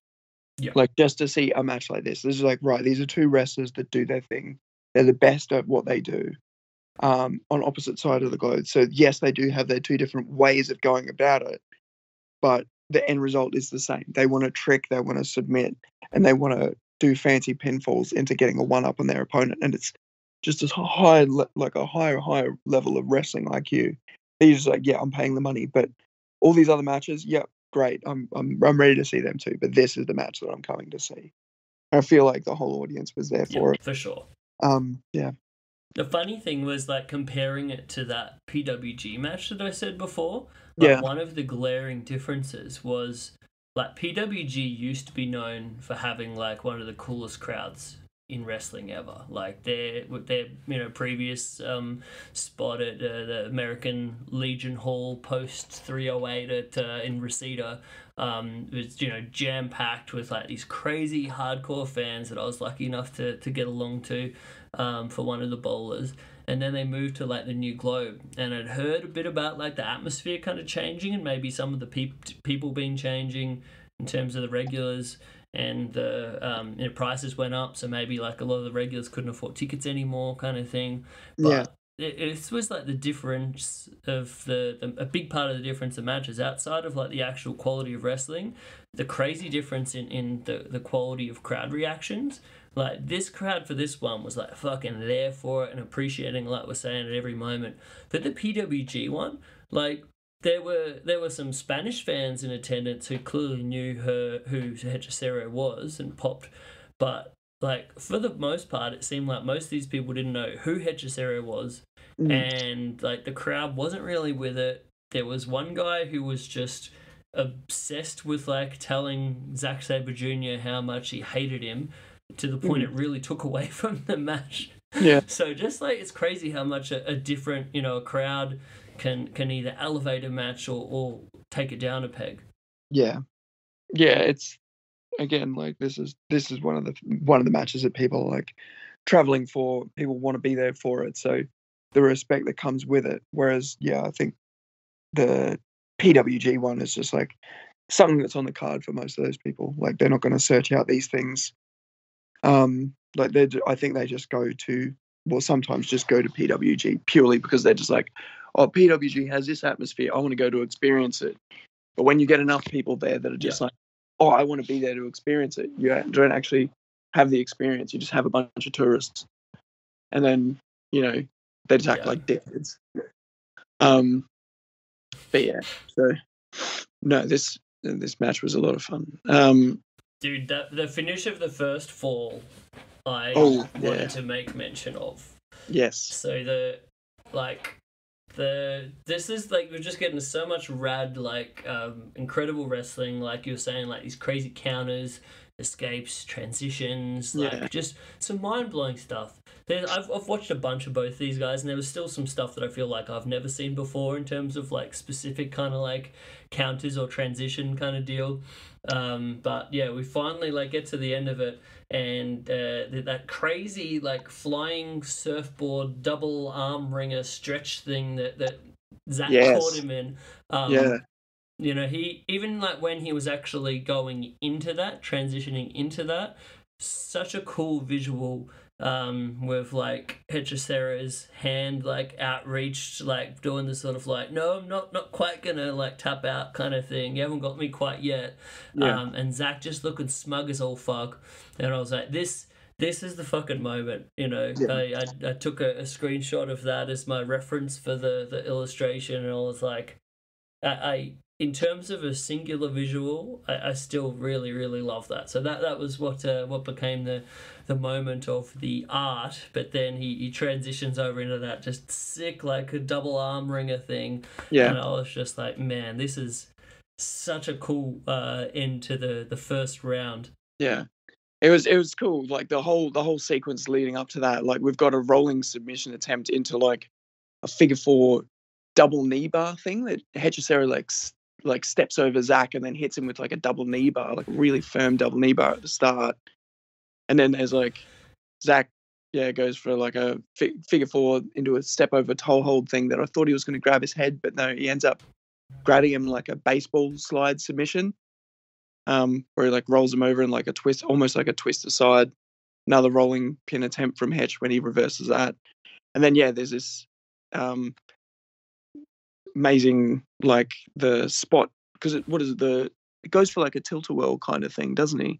Yeah, like just to see a match like this. This is like, right, these are two wrestlers that do their thing. They're the best at what they do. On opposite side of the globe. So yes, they do have their two different ways of going about it, but the end result is the same. They want to trick, they want to submit, and they want to do fancy pinfalls into getting a one-up on their opponent. And it's just a higher level of wrestling IQ. They're just like, yeah, I'm paying the money, but all these other matches, yeah, great. I'm ready to see them too. But this is the match that I'm coming to see. I feel like the whole audience was there for it. For sure. Yeah. The funny thing was, like, comparing it to that PWG match that I said before, like, one of the glaring differences was, like, PWG used to be known for having, like, one of the coolest crowds in wrestling ever. Like, their you know, previous spot at the American Legion Hall post 308 in Reseda was, you know, jam-packed with, like, these crazy hardcore fans that I was lucky enough to get along to. For one of the bowlers, and then they moved to like the New Globe, and I'd heard a bit about like the atmosphere kind of changing, and maybe some of the people being changing in terms of the regulars, and the you know, prices went up, so maybe like a lot of the regulars couldn't afford tickets anymore, kind of thing. But it was like the difference of a big part of the difference of matches outside of like the actual quality of wrestling, the crazy difference in the quality of crowd reactions. Like, this crowd for this one was, like, fucking there for it and appreciating, like we're saying, at every moment. But the PWG one, like, there were some Spanish fans in attendance who clearly knew who Hechicero was and popped. But like for the most part, it seemed like most of these people didn't know who Hechicero was, Mm. and like the crowd wasn't really with it. There was one guy who was just obsessed with like telling Zack Sabre Jr. how much he hated him, to the point it really took away from the match. Yeah. So just like it's crazy how much a different, you know, a crowd can either elevate a match or take it down a peg. Yeah. Yeah, it's again like this is one of the matches that people are like traveling for. People want to be there for it, so the respect that comes with it. Whereas, yeah, I think the PWG one is just like something that's on the card for most of those people. Like they're not going to search out these things. Like I think they just go to, well, sometimes just go to PWG purely because they're just like, oh, PWG has this atmosphere. I want to go to experience it. But when you get enough people there that are just like, oh, I want to be there to experience it, you don't actually have the experience. You just have a bunch of tourists, and then you know they just act like dickheads. But yeah, so no, this match was a lot of fun. Dude, the finish of the first fall, I wanted to make mention of. Yes. So this is like we're just getting so much rad incredible wrestling, like you were saying, like these crazy counters, escapes, transitions, like just some mind blowing stuff. I've watched a bunch of both these guys, and there was still some stuff that I feel like I've never seen before in terms of like specific kind of like counters or transition kind of deal. But yeah, we finally like get to the end of it, and that crazy like flying surfboard double arm ringer stretch thing that Zack caught him in. You know, he even like when he was actually going into that, transitioning into that, such a cool visual. With like Hechicero's hand like outreached, like doing this sort of like, no, I'm not quite gonna like tap out kind of thing. You haven't got me quite yet. And Zack just looking smug as all fuck. And I was like, this is the fucking moment, you know. I took a screenshot of that as my reference for the illustration, and I was like, I in terms of a singular visual, I still really, really love that. So that was what became the moment of the art. But then he transitions over into that just sick like a double arm ringer thing. Yeah. And I was just like, man, this is such a cool end to the first round. Yeah. It was cool. Like the whole sequence leading up to that. Like we've got a rolling submission attempt into like a figure four double knee bar thing that Hechicero like steps over Zack and then hits him with like a double knee bar, like a really firm double knee bar at the start. And then there's like Zack, goes for like a figure four into a step over toe hold thing that I thought he was going to grab his head, but no, he ends up grabbing him like a baseball slide submission, where he like rolls him over in like a twist, almost like a twist aside. Another rolling pin attempt from Hetch when he reverses that. And then, there's this amazing, like the spot, because it goes for like a tilt-a-whirl kind of thing, doesn't he?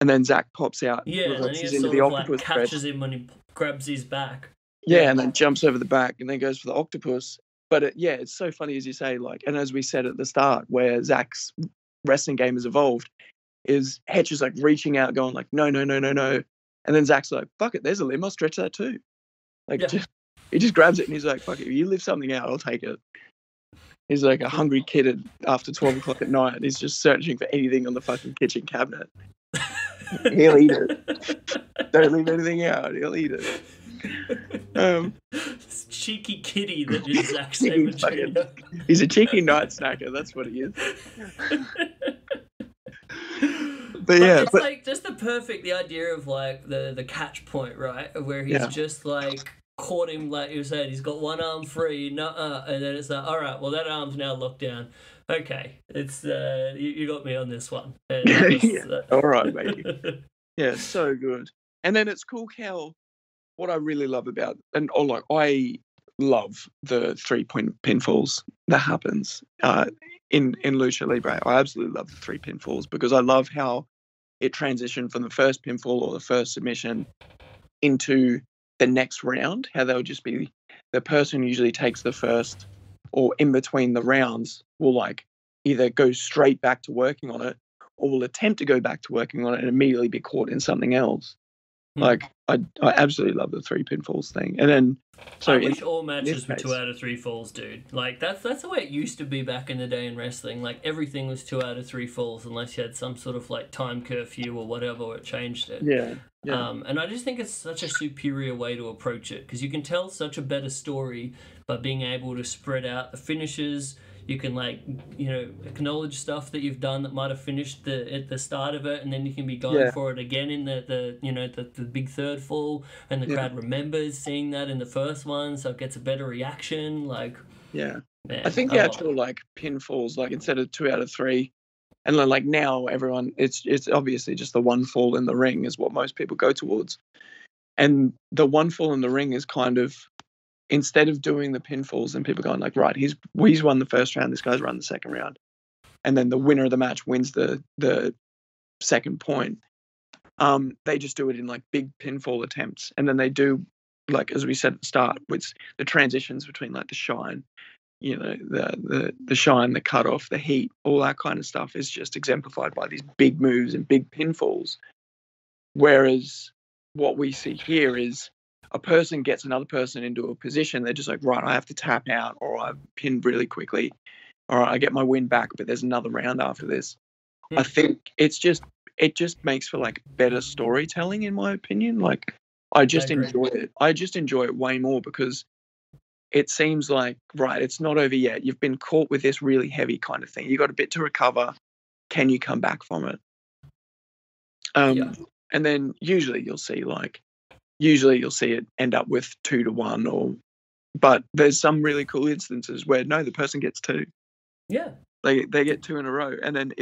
And then Zack pops out, reverses into the octopus, like catches him when he grabs his back. And then jumps over the back and then goes for the octopus. But it's so funny, as you say, like, and as we said at the start, where Zack's wrestling game has evolved, is Hetch is like reaching out, going like, no. And then Zack's like, fuck it, there's a limb, I'll stretch that too. Like, he just grabs it and he's like, fuck it, if you lift something out, I'll take it. He's like a hungry kid after 12 o'clock at night. He's just searching for anything on the fucking kitchen cabinet. He'll eat it. Don't leave anything out. He'll eat it. This cheeky kitty that is Zack Sabre Jr. He's a cheeky night snacker. That's what he is. But it's like just the idea of like the catch point, right? Where he's just like caught him, like you said, he's got one arm free, and then it's like, all right, well that arm's now locked down. Okay, it's you got me on this one. All right, mate. Yeah, so good. And then it's cool how what I really love about, I love the 3-point pinfalls that happens in Lucha Libre. I absolutely love the 3 pinfalls because I love how it transitioned from the first pinfall or the first submission into the next round. How they'll just be the person who usually takes the first or in between the rounds will like either go straight back to working on it or will attempt to go back to working on it and immediately be caught in something else. Hmm. Like, I absolutely love the 3 pinfalls thing. And then, I wish all matches were 2 out of 3 falls, dude. Like, that's the way it used to be back in the day in wrestling. Like, everything was 2 out of 3 falls unless you had some sort of, like, time curfew or whatever, it changed it. Yeah. And I just think it's such a superior way to approach it, because you can tell such a better story by being able to spread out the finishes. You can, like, you know, acknowledge stuff that you've done that might have finished at the start of it, and then you can be going for it again in the big third fall, and the crowd remembers seeing that in the first one, so it gets a better reaction. Like, man, I think the actual like pinfalls, like instead of 2 out of 3, and like now everyone, it's obviously just the 1 fall in the ring is what most people go towards, and the 1 fall in the ring is kind of, instead of doing the pinfalls and people going like, right, he's won the first round, this guy's run the second round, and then the winner of the match wins the second point. They just do it in like big pinfall attempts, and then they do, like as we said at the start, with the transitions between like the shine, you know, the shine, the cutoff, the heat, all that kind of stuff is just exemplified by these big moves and big pinfalls. Whereas what we see here is a person gets another person into a position, they're just like, right, I have to tap out, or I've pinned really quickly, or I get my win back, but there's another round after this. I think it just makes for like better storytelling, in my opinion. Like, I just enjoy it. I just enjoy it way more because it seems like, right, it's not over yet. You've been caught with this really heavy kind of thing. You got a bit to recover. Can you come back from it? And then usually you'll see it end up with 2-1, but there's some really cool instances where no, the person gets 2. Yeah. They get 2 in a row, and then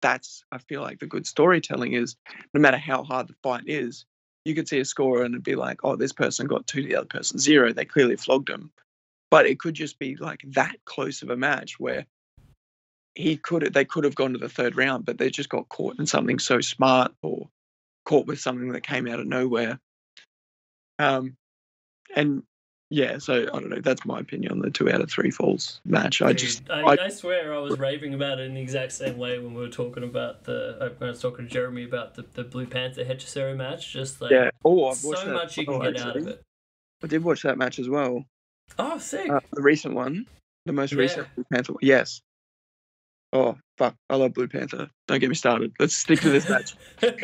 that's I feel like the good storytelling is, no matter how hard the fight is, you could see a score and it'd be like, oh, this person got 2, the other person 0. They clearly flogged him. But it could just be like that close of a match where they could have gone to the third round, but they just got caught in something so smart, or caught with something that came out of nowhere. And yeah, so I don't know. That's my opinion on the 2 out of 3 falls match. I swear I was raving about it in the exact same way when we were talking about when I was talking to Jeremy about the Blue Panther Hechicero match. Just like, I've watched so much you can get out of it. I did watch that match as well. Oh, sick! The recent one, the most recent Blue Panther. Yes. Oh, fuck. I love Blue Panther. Don't get me started. Let's stick to this match. But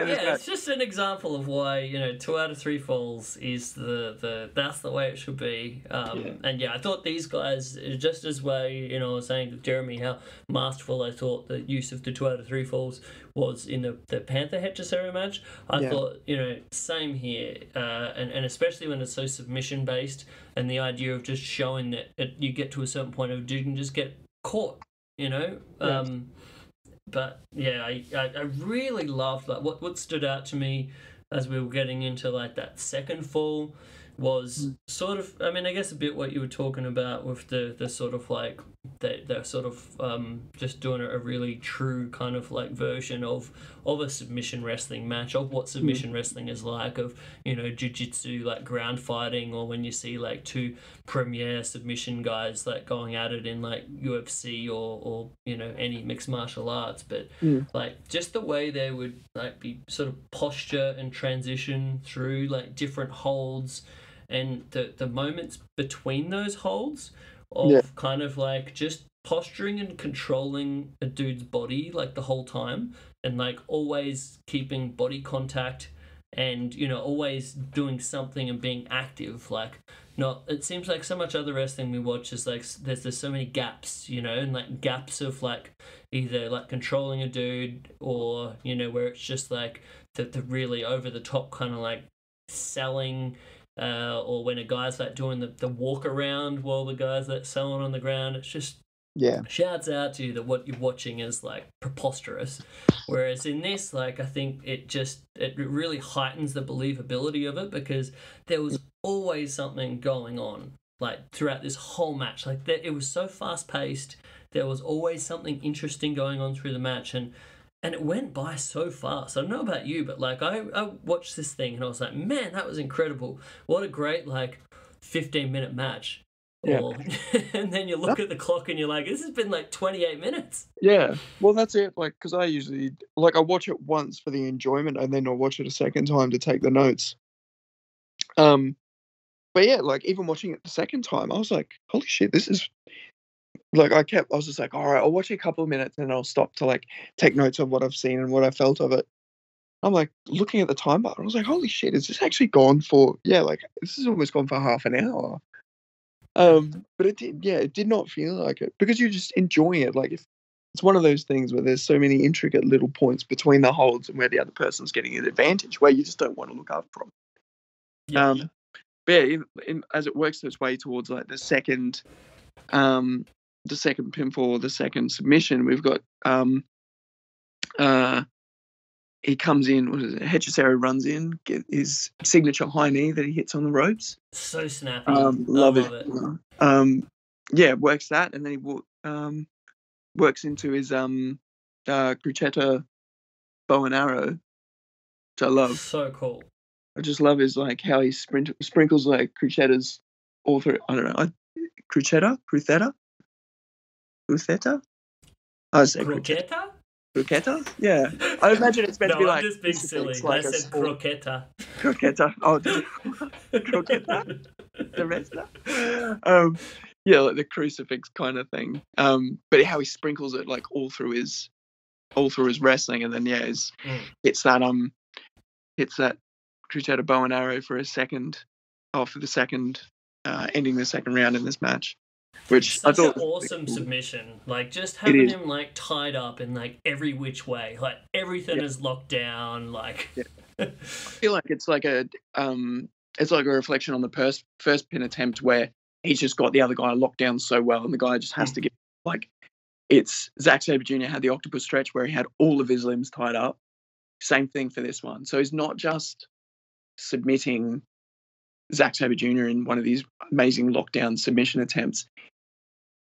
yeah, it's just an example of why, you know, 2 out of 3 falls is that's the way it should be. And yeah, I thought these guys, just as way, you know, I was saying to Jeremy how masterful I thought the use of the 2 out of 3 falls was in the Panther Hechicero match. I thought, you know, same here. And especially when it's so submission based, and the idea of just showing that you get to a certain point of you can just get caught, you know. But yeah, I really loved that. What stood out to me as we were getting into like that second fall was sort of, I mean, I guess a bit what you were talking about with the sort of like they're sort of just doing a really true kind of like version of a submission wrestling match, of what submission wrestling is like, of, you know, jiu-jitsu, like ground fighting, or when you see like 2 premier submission guys like going at it in like UFC or you know, any mixed martial arts. But like just the way they would like be sort of posture and transition through like different holds, and the moments between those holds of kind of like just posturing and controlling a dude's body like the whole time, and like always keeping body contact, and, you know, always doing something and being active. Like, not, it seems like so much other wrestling we watch is like there's so many gaps, you know, and like gaps of like either like controlling a dude, or, you know, where it's just like the really over the top kind of like selling, or when a guy's like doing the walk around while the guy's like selling on the ground. It's just, shouts out to you that what you're watching is like preposterous. Whereas in this, like, I think it really heightens the believability of it, because there was always something going on like throughout this whole match. Like, it was so fast paced. There was always something interesting going on through the match, and it went by so fast. I don't know about you, but like I watched this thing and I was like, man, that was incredible. What a great like 15-minute match. Yeah. Or and then you look at the clock and you're like, this has been like 28 minutes. Yeah, well, that's it. Like, because I usually I watch it once for the enjoyment, and then I'll watch it a second time to take the notes. But yeah, like even watching it the second time, I was like, holy shit, this is like I was just like, all right, I'll watch it a couple of minutes and I'll stop to like take notes of what I've seen and what I felt of it. I'm like looking at the time button, I was like, holy shit, is this actually gone for like this is almost gone for half an hour. But it did not feel like it because you just enjoy it. Like if it's one of those things where there's so many intricate little points between the holds and where the other person's getting an advantage where you just don't want to look up from. Yeah. But yeah, as it works its way towards like the second pinfall, the second submission, we've got he comes in, what is it? Hechicero runs in, get his signature high knee that he hits on the ropes. So snappy. Love it. Yeah, works that, and then he works into his Crucetta bow and arrow, which I love. So cool. I just love his like how he sprinkles like Crucettas all through. I don't know, Crucetta. I say Croqueta? Croqueta? Yeah. I imagine it's meant to be like. I'm just being silly. Like I said croqueta. Croqueta. Oh, croqueta. The rest of yeah, like the crucifix kind of thing. But how he sprinkles it like all through his wrestling, and then hits that Crucetta bow and arrow for the second, ending the second round in this match. Which Such I thought an awesome submission. Like just having him like tied up in like every which way. Like everything is locked down. Like I feel like it's like a reflection on the first pin attempt where he's just got the other guy locked down so well, and the guy just has to get like it's Zack Sabre Jr. had the octopus stretch where he had all of his limbs tied up. Same thing for this one. So he's not just submitting Zack Sabre Jr. in one of these amazing lockdown submission attempts.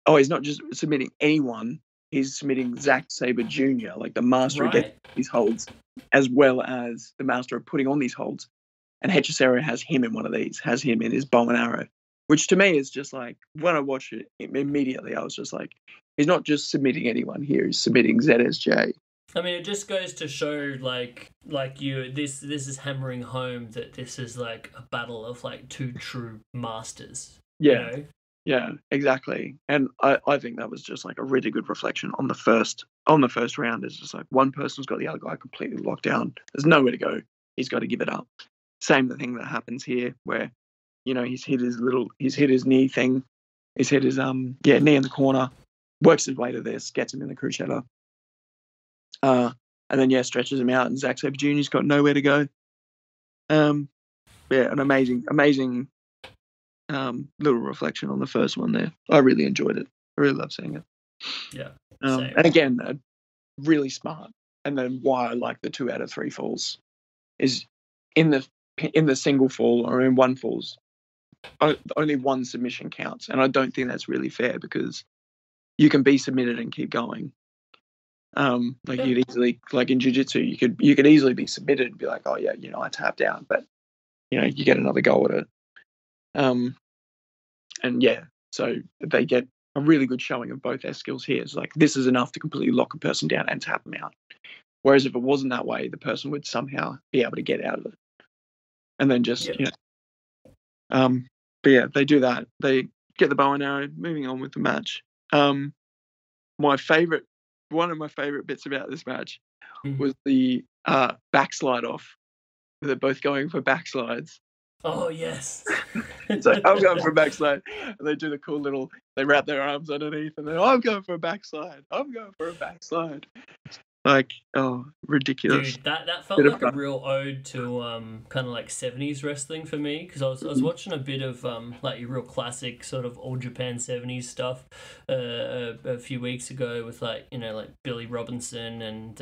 Oh, he's not just submitting anyone. He's submitting Zack Sabre Jr., like the master of getting these holds, as well as the master of putting on these holds. And Hechicero has him in one of these, has him in his bow and arrow, which to me is just like, when I watched it immediately, I was just like, he's not just submitting anyone here, he's submitting ZSJ. I mean, it just goes to show, this is hammering home that this is like a battle of like two true masters. Yeah. You know? Yeah, exactly. And I think that was just like a really good reflection on the first round. It's just like one person's got the other guy completely locked down. There's nowhere to go. He's got to give it up. Same thing that happens here where, he's hit his knee thing. He's hit his knee in the corner, works his way to this, gets him in the Crucetta. And then stretches him out, and Zack Sabre Jr.'s got nowhere to go. An amazing little reflection on the first one there. I really enjoyed it. I really love seeing it. Yeah. And again, really smart. And then why I like the 2 out of 3 falls is in the single fall or in one falls, only one submission counts, and I don't think that's really fair because you can be submitted and keep going. You'd easily, like in jiu-jitsu, you could easily be submitted and be like, oh yeah, I tapped out, but you get another go at it. So they get a really good showing of both their skills here. It's like, this is enough to completely lock a person down and tap them out. Whereas if it wasn't that way, the person would somehow be able to get out of it. And then just, but yeah, they do that. They get the bow and arrow, moving on with the match. One of my favorite bits about this match was the backslide off. They're both going for backslides. Oh, yes. So I'm going for a backslide. And they do the cool little, they wrap their arms underneath and then, I'm going for a backslide. I'm going for a backslide. Like, oh, ridiculous. Dude, that felt like a real ode to kind of like 70s wrestling for me, because I was watching a bit of like your real classic sort of All Japan 70s stuff a few weeks ago with like Billy Robinson and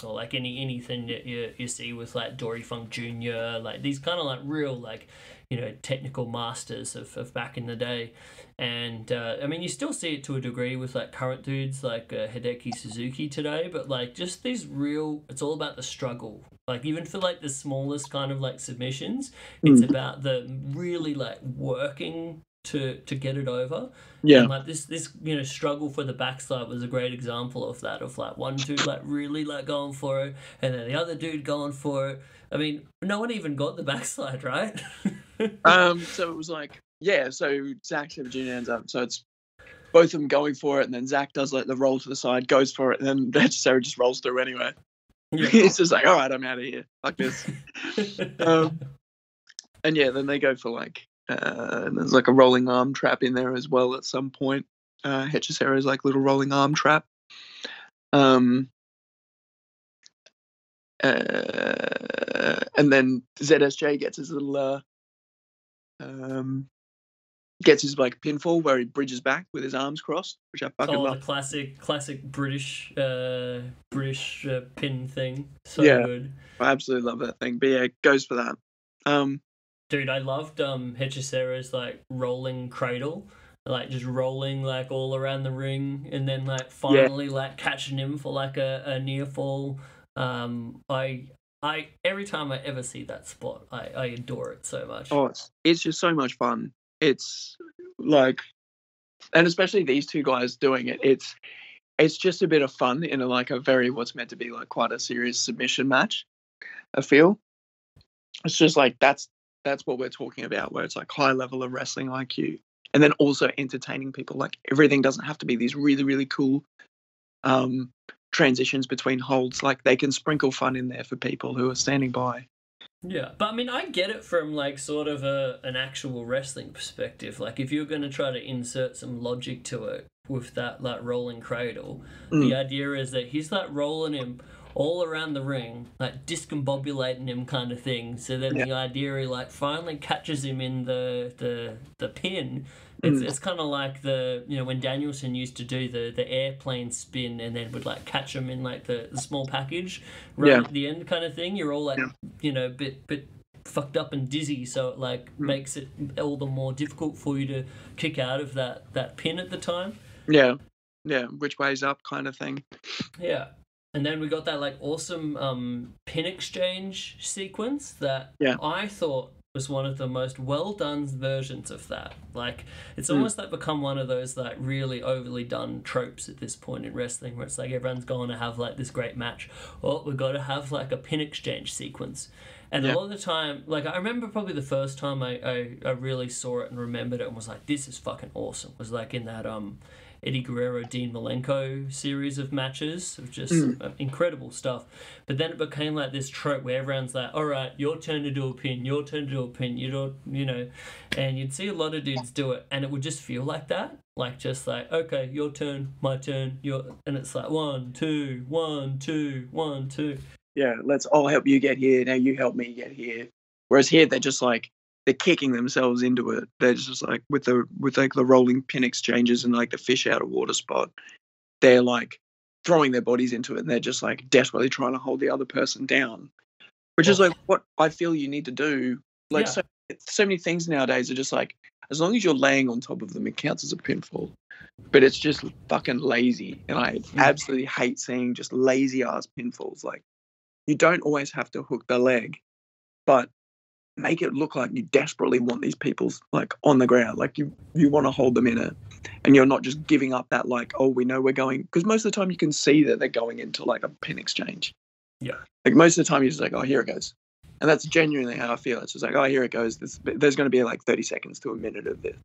or like anything that you see with like Dory Funk Jr., like these kind of like real like technical masters of back in the day. And I mean, you still see it to a degree with like current dudes like Hideki Suzuki today, but like just these real, it's all about the struggle. Like even for like the smallest kind of like submissions, it's about the really like working to get it over. Yeah. And like this struggle for the backslide was a great example of that. Of like one dude like really like going for it, and then the other dude going for it. I mean, no one even got the backslide, right? So it was like, so Zack Sabre Jr. ends up, so it's both of them going for it, and then Zack does like the roll to the side, goes for it, and then Hechicero just rolls through anyway. Yeah. He's just like, all right, I'm out of here. Fuck this. And then they go for like, and there's like a rolling arm trap in there as well at some point. Hechicero's like little rolling arm trap. And then ZSJ gets his little gets his like pinfall where he bridges back with his arms crossed, which I fucking love. The classic British pin thing. So good. I absolutely love that thing. But yeah, it goes for that. Dude, I loved Hechicero's like rolling cradle, like just rolling like all around the ring, and then like finally like catching him for like a near fall. I every time I ever see that spot, I adore it so much. Oh, it's just so much fun. It's like, and especially these two guys doing it, it's just a bit of fun in a very what's meant to be like quite a serious submission match. I feel it's just like that's what we're talking about, where it's like high level of wrestling IQ, and then also entertaining people. Like everything doesn't have to be these really, really cool transitions between holds. Like they can sprinkle fun in there for people who are standing by. Yeah, but I mean, I get it from like sort of an actual wrestling perspective. Like if you're going to try to insert some logic to it with that like rolling cradle, the idea is that he's like rolling him all around the ring, like discombobulating him kind of thing. So then the idea he like finally catches him in the pin. It's kind of like when Danielson used to do the airplane spin and then would like catch him in like the small package right at the end kind of thing. You're all like bit fucked up and dizzy, so it like makes it all the more difficult for you to kick out of that pin at the time. Yeah, which way's up kind of thing. Yeah. And then we got that like awesome pin exchange sequence that I thought was one of the most well done versions of that. Like it's almost like become one of those like really overly done tropes at this point in wrestling, where it's like everyone's going to have like this great match, we've got to have like a pin exchange sequence. And a lot of the time, like I remember probably the first time I really saw it and remembered it and was like, this is fucking awesome, was like in that Eddie Guerrero, Dean Malenko series of matches of just incredible stuff. But then it became like this trope where everyone's like, all right, your turn to do a pin, your turn to do a pin, and you'd see a lot of dudes do it and it would just feel like that. Like just like, okay, your turn, my turn, and it's like 1, 2, 1, 2, 1, 2. Yeah, I'll help you get here, now you help me get here. Whereas here they're just like, they're kicking themselves into it. They're just like with the rolling pin exchanges and like the fish out of water spot. They're like throwing their bodies into it, and they're just like desperately trying to hold the other person down, which is like what I feel you need to do. Like so many things nowadays are just like, as long as you're laying on top of them, it counts as a pinfall. But it's just fucking lazy, and I absolutely hate seeing just lazy ass pinfalls. Like you don't always have to hook the leg, but make it look like you desperately want these people like on the ground, like you want to hold them in it, and you're not just giving up that like, oh, we know we're going, because most of the time you can see that they're going into like a pin exchange. Yeah, like most of the time you're just like, oh, here it goes, and that's genuinely how I feel. It's just like, oh, here it goes. There's going to be like 30 seconds to a minute of this.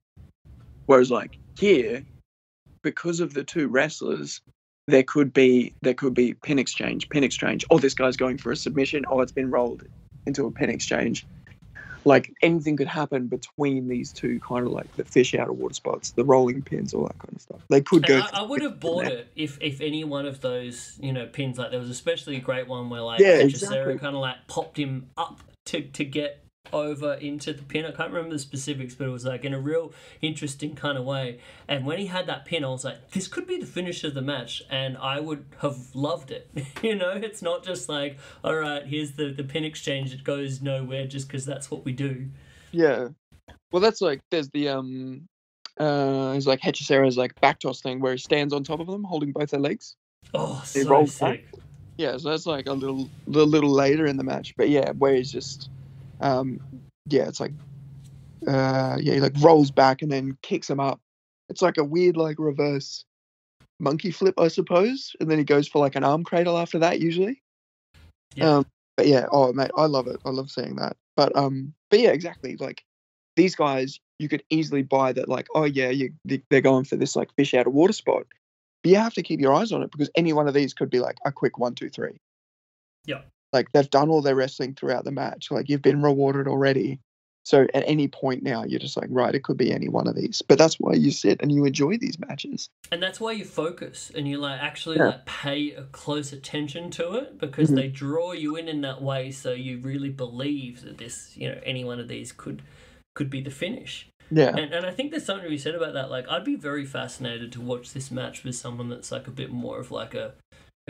Whereas like here, because of the two wrestlers, there could be pin exchange. Oh, this guy's going for a submission. Oh, it's been rolled into a pin exchange. Like anything could happen between these two, kind of like the fish out of water spots, the rolling pins, all that kind of stuff. They could go. I would have bought it if any one of those pins, like there was especially a great one where like Hechicero kind of like popped him up to get over into the pin. I can't remember the specifics, but it was like in a real interesting kind of way. And when he had that pin, I was like, this could be the finish of the match, and I would have loved it. It's not just like, all right, here's the pin exchange that goes nowhere just because that's what we do. Yeah. Well, that's like, there's the it's like Hechicero's like back toss thing where he stands on top of them holding both their legs. Oh, so sick. Back. Yeah, so that's like a little later in the match, but yeah, where he's just it's like he like rolls back and then kicks him up. It's like a weird like reverse monkey flip, I suppose, and then he goes for like an arm cradle after that usually. Yeah. But yeah, oh mate, I love it. I love seeing that. But yeah, exactly. Like these guys, you could easily buy that. Like, oh yeah, they're going for this like fish out of water spot. But you have to keep your eyes on it because any one of these could be like a quick 1, 2, 3. Yeah. Like they've done all their wrestling throughout the match. Like you've been rewarded already. So at any point now, you're just like, right, it could be any one of these. But that's why you sit and you enjoy these matches. And that's why you focus and you like actually Yeah. like pay a close attention to it because they draw you in that way, so you really believe that this, you know, any one of these could be the finish. Yeah. And I think there's something to be said about that. Like, I'd be very fascinated to watch this match with someone that's like a bit more of like a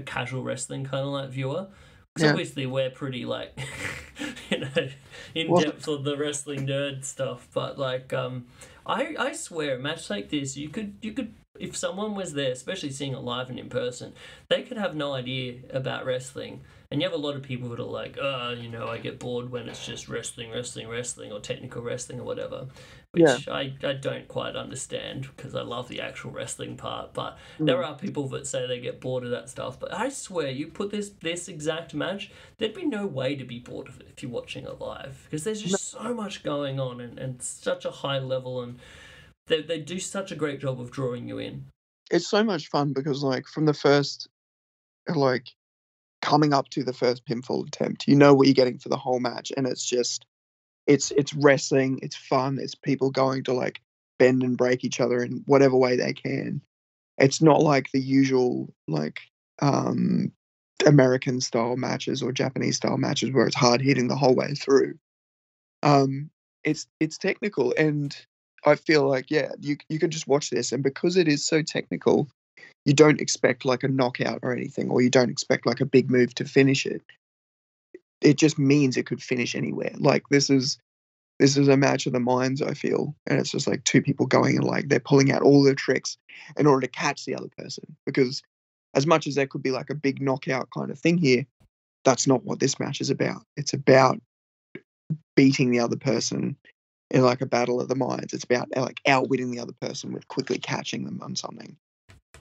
casual wrestling kind of like viewer. Because Yeah. obviously we're pretty like, you know, in Well- depth of the wrestling nerd stuff. But like, I swear, a match like this, you could, if someone was there, especially seeing it live and in person, they could have no idea about wrestling. And you have a lot of people that are like, you know, I get bored when it's just wrestling, or technical wrestling or whatever, which I don't quite understand because I love the actual wrestling part. But there are people that say they get bored of that stuff. But I swear, you put this exact match, there'd be no way to be bored of it if you're watching it live because there's just so much going on and such a high level, and they do such a great job of drawing you in. It's so much fun because like from the first, like coming up to the first pinfall attempt, you know what you're getting for the whole match, and it's just it's wrestling, it's fun, it's people going to like bend and break each other in whatever way they can. It's not like the usual like American style matches or Japanese style matches where it's hard hitting the whole way through. It's technical, and I feel like you could just watch this, and because it is so technical, you don't expect like a knockout or anything, or you don't expect like a big move to finish it. It just means it could finish anywhere. Like this is a match of the minds, I feel, and it's just like two people going and like they're pulling out all their tricks in order to catch the other person. Because as much as there could be like a big knockout kind of thing here, that's not what this match is about. It's about beating the other person in like a battle of the minds. It's about like outwitting the other person with quickly catching them on something.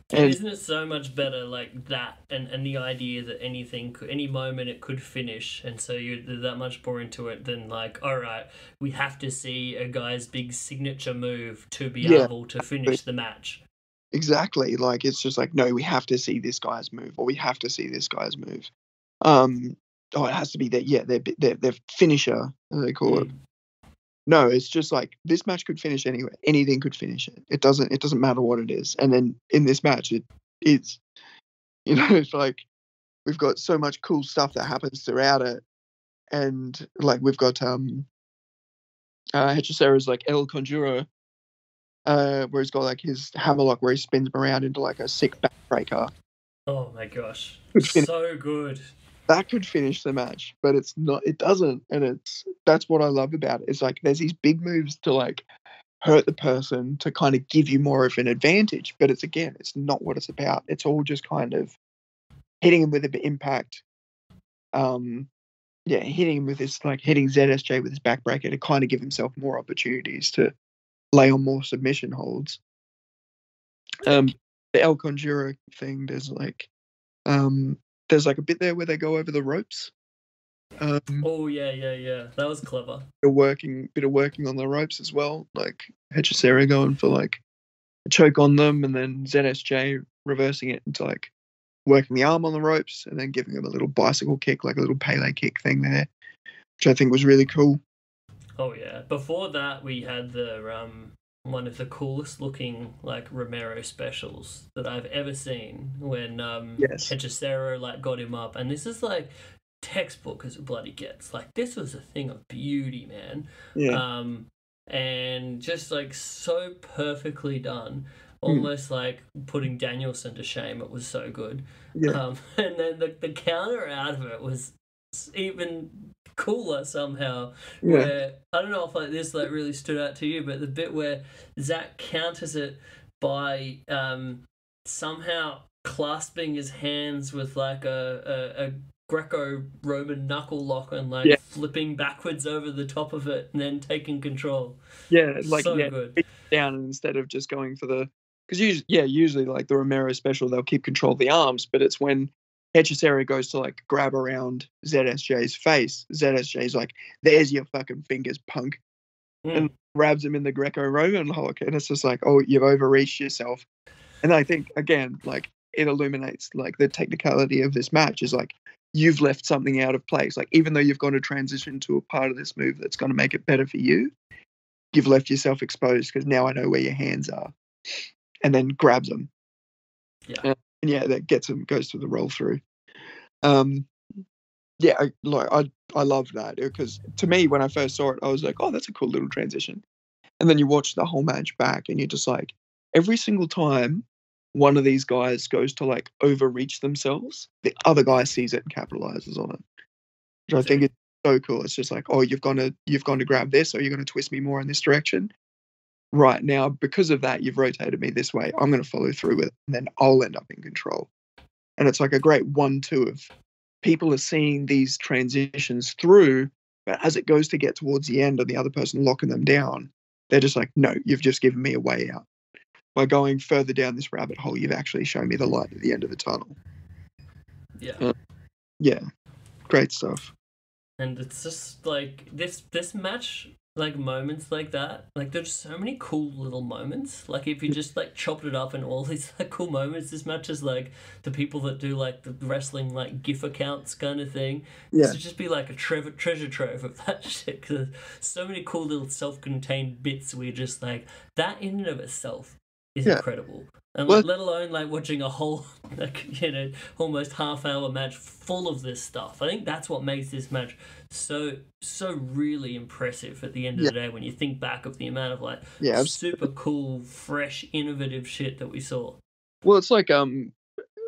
And isn't it so much better like that, and the idea that any moment it could finish, and so you're that much more into it than like, all right, we have to see a guy's big signature move to be able to finish the match. Exactly. Like it's just like, no, we have to see this guy's move, or we have to see this guy's move. It has to be their finisher, as they call it. No, it's just like this match could finish anywhere. Anything could finish it. It doesn't matter what it is. And then in this match, it is, you know, it's like we've got so much cool stuff that happens throughout it, and like we've got Hechicero's like El Conjuro, where he's got like his hammerlock where he spins him around into like a sick backbreaker. Oh my gosh, Finish. so good. That could finish the match, but it's not. It doesn't, and that's what I love about it. It's like there's these big moves to like hurt the person to kind of give you more of an advantage, but it's not what it's about. It's all just kind of hitting him with a bit of impact. Hitting him with this like hitting ZSJ with his backbreaker to kind of give himself more opportunities to lay on more submission holds. The El Conjuro thing, there's like a bit there where they go over the ropes. Yeah, that was clever. Bit of working on the ropes as well, like Hechicero going for like a choke on them, and then ZSJ reversing it into like working the arm on the ropes, and then giving him a little bicycle kick, like a little Pele kick thing there, which I think was really cool. Oh yeah. Before that, we had the one of the coolest looking like Romero specials that I've ever seen when Hechicero like got him up, and this is like textbook as it bloody gets. Like this was a thing of beauty, man. Yeah. And just like so perfectly done, almost like putting Danielson to shame. It was so good. Yeah. And then the counter out of it was even cooler somehow. Where I don't know if like this like really stood out to you, but the bit where Zack counters it by somehow clasping his hands with like a Greco-Roman knuckle lock and like Yeah. flipping backwards over the top of it and then taking control. Yeah, like So yeah, good. down instead of just going for the because usually like the Romero special they'll keep control of the arms, but it's when Hechicero goes to like grab around ZSJ's face, ZSJ's like, "There's your fucking fingers, punk," and grabs him in the Greco-Roman lock, and it's just like, "Oh, you've overreached yourself." And I think again, like it illuminates like the technicality of this match is like you've left something out of place. Like even though you've gone to transition to a part of this move that's going to make it better for you, you've left yourself exposed because now I know where your hands are, and then grabs them. Yeah, and yeah, that gets him goes to the roll through. Yeah, I love that because to me when I first saw it, I was like, oh, that's a cool little transition. And then you watch the whole match back, and you're just like, every single time one of these guys goes to like overreach themselves, the other guy sees it and capitalizes on it, which I think is so cool. It's just like, oh, you've gone to grab this, or you're going to twist me more in this direction. Right now, because of that, you've rotated me this way. I'm going to follow through with it, and then I'll end up in control. And it's like a great 1-2 of people are seeing these transitions through, but as it goes to get towards the end and the other person locking them down, they're just like, no, you've just given me a way out. By going further down this rabbit hole, you've actually shown me the light at the end of the tunnel. Yeah. Yeah. Great stuff. And it's just like this match, like moments like that, like there's so many cool little moments. Like if you just like chopped it up and all these like cool moments, this match is like the people that do like the wrestling like GIF accounts kind of thing. Yeah. This would just be like a treasure trove of that shit, because so many cool little self-contained bits where you're just like, that in and of itself is incredible. And Well, let alone like watching a whole like, you know, almost half-hour match full of this stuff. I think that's what makes this match so really impressive at the end of the day when you think back of the amount of like super cool, fresh, innovative shit that we saw. Well, it's like we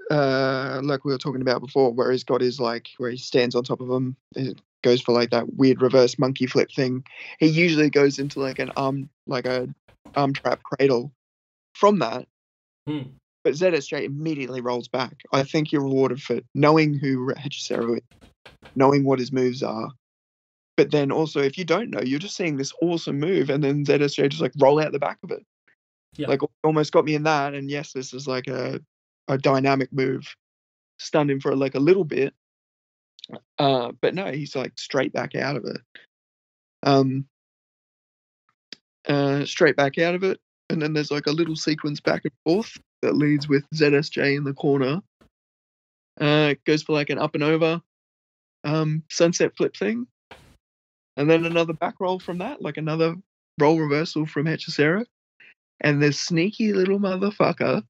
were talking about before, where he's got his like where he stands on top of him, it goes for like that weird reverse monkey flip thing. He usually goes into like an arm trap cradle from that. But ZSJ immediately rolls back. I think you're rewarded for knowing who Hechicero is, knowing what his moves are. But then also, if you don't know, you're just seeing this awesome move, and then ZSJ just like roll out the back of it. Yeah. Like almost got me in that. And yes, this is like a dynamic move. Stunned him for like a little bit. But no, he's like straight back out of it. Straight back out of it. And then there's like a little sequence back and forth that leads with ZSJ in the corner. Goes for like an up and over sunset flip thing. And then another back roll from that, like another roll reversal from Hechicero. And this sneaky little motherfucker,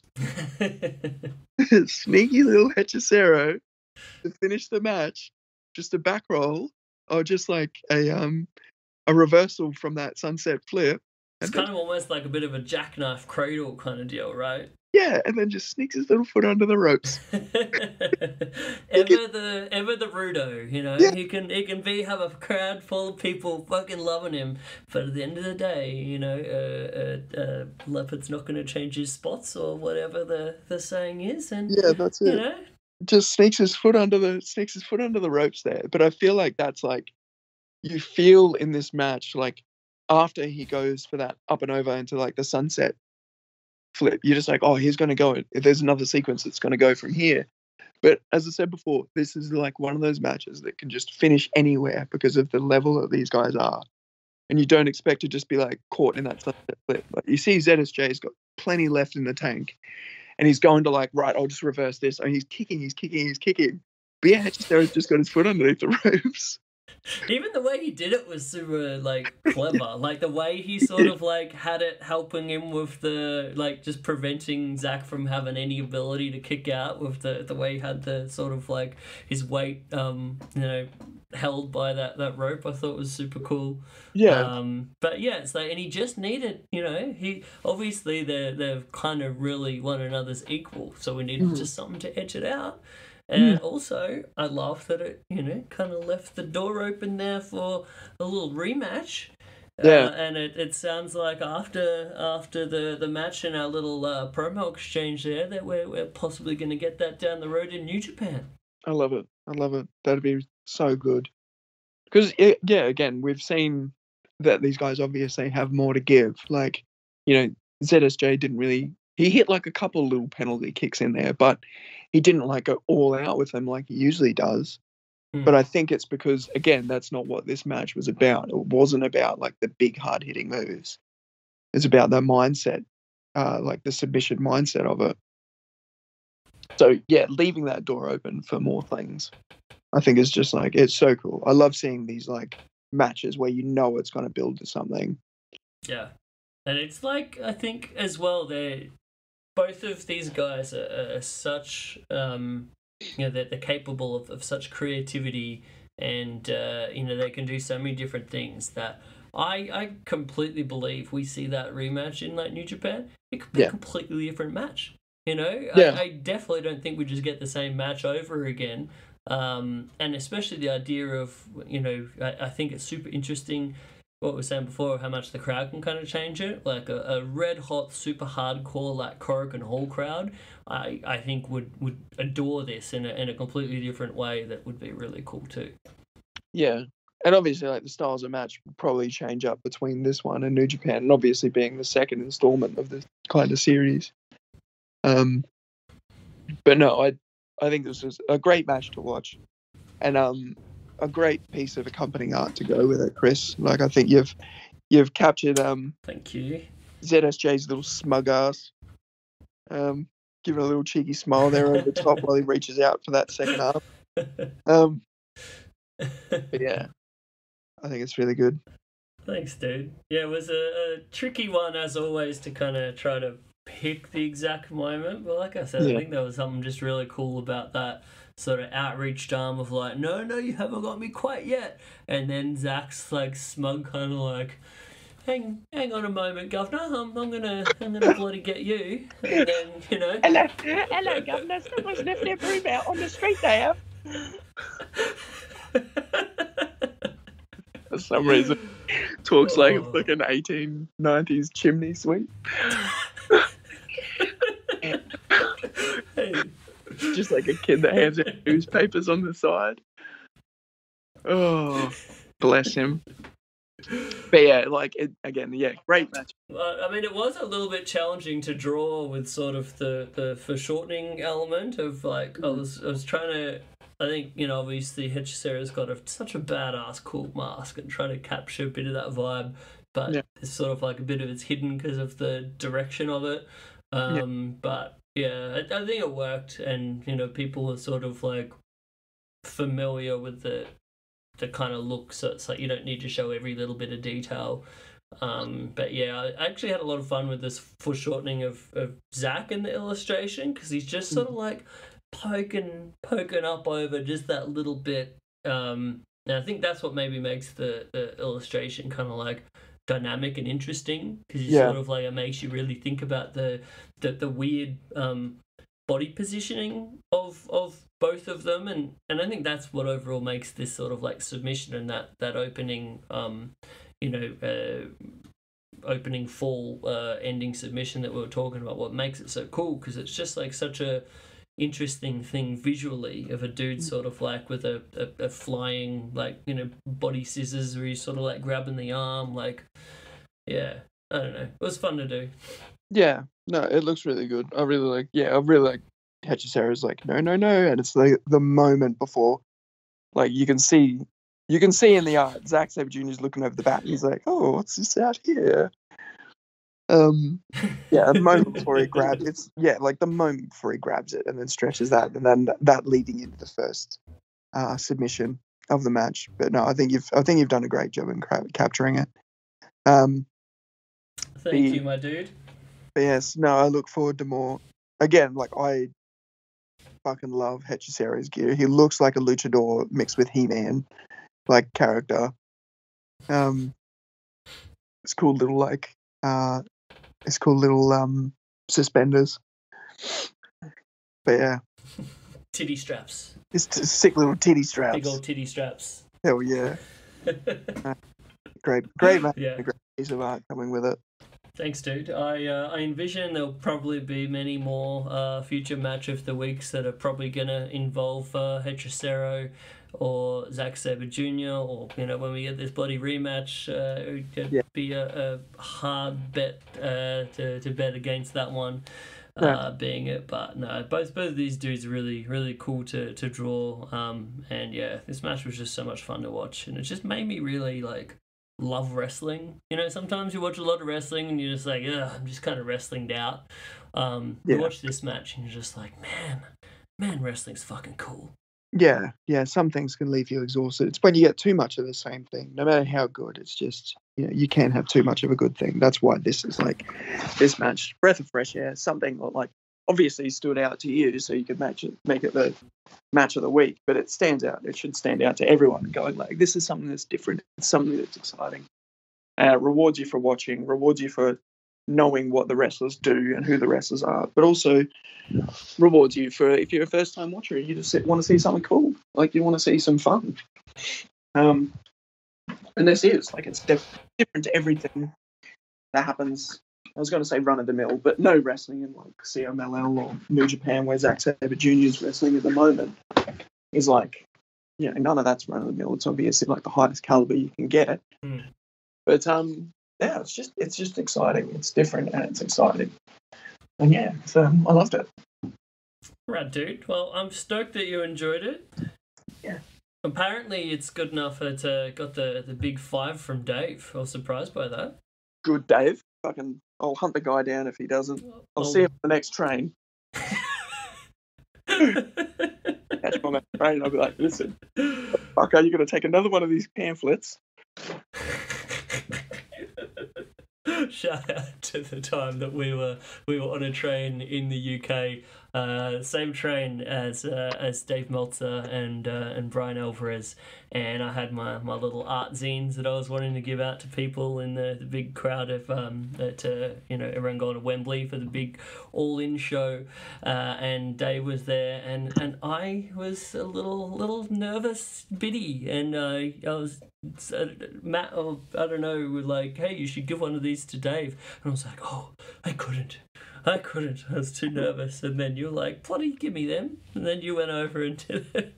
sneaky little Hechicero, to finish the match, just a back roll, or just like a reversal from that sunset flip. It's kind of almost like a bit of a jackknife cradle kind of deal, right? Yeah, and then just sneaks his little foot under the ropes. ever the rudo, you know. Yeah. He can have a crowd full of people fucking loving him, but at the end of the day, you know, leopard's not going to change his spots or whatever the saying is, and yeah, that's it. You know, just sneaks his foot under the ropes there. But I feel like that's like you feel in this match like after he goes for that up and over into like the sunset flip, you're just like, oh, he's going to go. If there's another sequence that's going to go from here. But as I said before, this is like one of those matches that can just finish anywhere because of the level that these guys are. And you don't expect to just be like caught in that sunset flip. Like you see ZSJ's got plenty left in the tank. And he's going to like, right, I'll just reverse this. And he's kicking. But yeah, Hechicero's just got his foot underneath the ropes. Even the way he did it was super like clever. Like the way he sort of like had it helping him with the like just preventing Zack from having any ability to kick out with the way he had the sort of like his weight you know, held by that rope. I thought was super cool. Yeah. But yeah, it's like, and he just needed, you know, he obviously they're kind of really one another's equal, so we needed just something to edge it out. And also, I love that it, you know, kind of left the door open there for a little rematch. Yeah. And it sounds like after the match and our little promo exchange there that we're possibly going to get that down the road in New Japan. I love it. I love it. That'd be so good. Because again, we've seen that these guys obviously have more to give. Like, ZSJ didn't really. He hit like a couple little penalty kicks in there, but he didn't like go all out with them like he usually does. But I think it's because, again, that's not what this match was about. It wasn't about like the big hard hitting moves. It's about the mindset, like the submission mindset of it. So yeah, leaving that door open for more things, I think is just like, it's so cool. I love seeing these like matches where it's going to build to something. Yeah, and it's like, I think as well, both of these guys are such, they're capable of such creativity, and they can do so many different things that I completely believe we see that rematch in like New Japan. It could be a completely different match. I definitely don't think we just get the same match over again. And especially the idea of, I think it's super interesting what we were saying before, how much the crowd can kind of change it. Like a red hot, super hardcore, like Korakuen Hall crowd, I think would adore this in a completely different way that would be really cool too. Yeah. And obviously, like, the styles of match will probably change up between this one and New Japan, and obviously being the second installment of this kind of series. But no, I think this was a great match to watch, and a great piece of accompanying art to go with it, Chris. Like, I think you've captured thank you, ZSJ's little smug ass, giving a little cheeky smile there over the top while he reaches out for that second arm. But yeah, I think it's really good. Thanks, dude. Yeah, it was a tricky one as always to kind of try to pick the exact moment, but like I said, I think there was something just really cool about that sort of outreached arm of like, no, you haven't got me quite yet, and then Zack's like smug kind of like, hang on a moment, Governor, I'm gonna bloody get you, and then hello, Governor, someone's left their broom out on the street there. For some reason, talks like it's like an 1890s chimney sweep. Just like a kid that hands out newspapers on the side. Oh, bless him. But yeah, like, great match. I mean, it was a little bit challenging to draw with sort of the foreshortening element of like, I was trying to, I think, obviously Hechicero's got such a badass cool mask and trying to capture a bit of that vibe, but it's sort of like a bit of it's hidden because of the direction of it. But yeah, I think it worked, and people are sort of like familiar with the kind of look, so it's like you don't need to show every little bit of detail. But yeah, I actually had a lot of fun with this foreshortening of Zack in the illustration, because he's just sort of like poking up over just that little bit. And I think that's what maybe makes the illustration kind of like dynamic and interesting, because you sort of like, it makes you really think about the weird body positioning of both of them, and I think that's what overall makes this sort of like submission and that opening opening fall ending submission that we were talking about, what makes it so cool, because it's just like such a interesting thing visually of a dude sort of like with a flying like body scissors where he's sort of like grabbing the arm, like, I don't know, it was fun to do. Yeah, no, it looks really good. I really like Hechicero's like, no, and it's like the moment before, like you can see in the art, Zack Sabre Jr. is looking over the bat and he's like, oh, what's this out here? The moment before he grabs the moment before he grabs it and then stretches that, and then that leading into the first submission of the match. But no, I think you've done a great job in capturing it. Thank you, my dude. But yes, no, I look forward to more. Again, like, I fucking love Hechicero's gear. He looks like a luchador mixed with He-Man, like, character. It's cool little suspenders. But yeah, titty straps. It's sick little titty straps. Big old titty straps. Hell yeah. Great man. Yeah. A great piece of art coming with it. Thanks, dude. I envision there'll probably be many more future match of the weeks that are probably gonna involve Hechicero or Zack Sabre Jr. or when we get this bloody rematch, it could be a hard bet to bet against that one. Being it, but no, both of these dudes are really cool to draw. And yeah, this match was just so much fun to watch, and it just made me really love wrestling. Sometimes you watch a lot of wrestling and you're just like, ugh, I'm just kind of wrestlinged out. You watch this match and you're just like, man, wrestling's fucking cool. Yeah, some things can leave you exhausted. It's when you get too much of the same thing, no matter how good. It's just, you can't have too much of a good thing. That's why this is this match, breath of fresh air, something that obviously stood out to you, so you could make it the match of the week. But it stands out. It should stand out to everyone, going this is something that's different. It's something that's exciting. Rewards you for watching. Rewards you for knowing what the wrestlers do and who the wrestlers are, but also rewards you for, if you're a first time watcher, you just want to see something cool, you want to see some fun. And this is it's different to everything that happens. I was going to say run of the mill, but no wrestling in CMLL or New Japan, where Zack Sabre Jr. is wrestling at the moment, is none of that's run of the mill. It's obviously the highest caliber you can get. But yeah, it's just exciting. It's different and it's exciting. And yeah, so I loved it. Right, dude. Well, I'm stoked that you enjoyed it. Yeah. Apparently, it's good enough that got the big 5 from Dave. I was surprised by that. Good, Dave. I'll hunt the guy down if he doesn't. I'll see him on the next train. Catch him on that train. I'll be like, listen, fuck, are you going to take another one of these pamphlets? Shout out to the time that we were on a train in the UK, same train as Dave Meltzer and Brian Alvarez, and I had my little art zines that I was wanting to give out to people in the big crowd of everyone going to Wembley for the big all-in show, and Dave was there, and I was a little nervous biddy, and I was Matt, I don't know, was hey, you should give one of these to Dave, and I was like, oh, I couldn't. I was too nervous, and then you were like, bloody give me them, and then you went over and did it,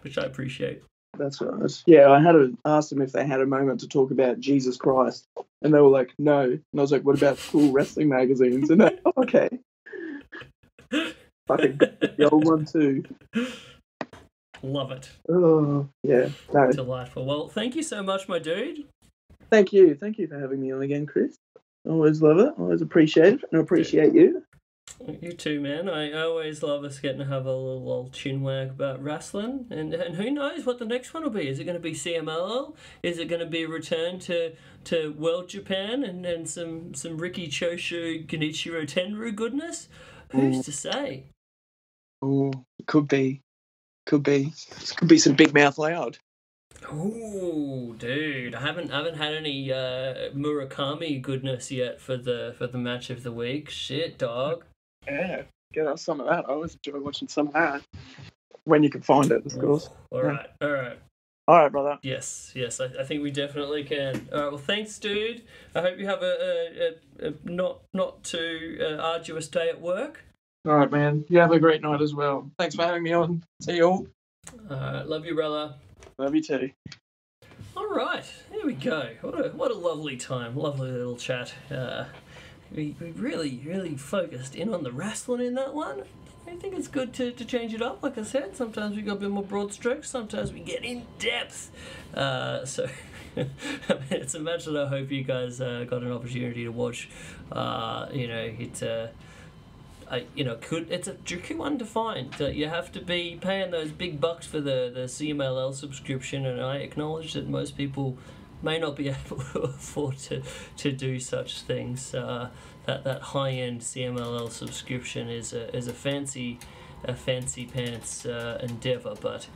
which I appreciate. That's right. Yeah, I had to ask them if they had a moment to talk about Jesus Christ, and they were like, no. And I was like, what about cool wrestling magazines? And they're okay. Fucking the old one too. Love it. Oh, yeah. No. Delightful. Well, thank you so much, my dude. Thank you. Thank you for having me on again, Chris. Always love it. Always appreciate it. And I appreciate you. You too, man. I always love us getting to have a little chin wag about wrestling. And who knows what the next one will be. Is it going to be CMLL? Is it going to be a return to World Japan and some Riki Choshu, Genichiro Tenryu goodness? Who's to say? Oh, it could be. Could be some Big Mouth Loud. Oh, dude! I haven't had any Murakami goodness yet for the match of the week. Shit, dog. Yeah, get us some of that. I always enjoy watching some of that when you can find it, of course. All right, brother. Yes. I think we definitely can. All right. Well, thanks, dude. I hope you have a not too arduous day at work. All right, man. You have a great night as well. Thanks for having me on. See you all. Love you, brother. Love you too. All right, here we go. What a lovely time, lovely little chat. We really focused in on the wrestling in that one. I think it's good to change it up. Like I said, sometimes we go a bit more broad strokes. Sometimes we get in depth. So it's a match that I hope you guys got an opportunity to watch. It's a tricky one to find. You have to be paying those big bucks for the CMLL subscription, and I acknowledge that most people may not be able to afford to do such things. That high-end CMLL subscription is a fancy pants endeavor, but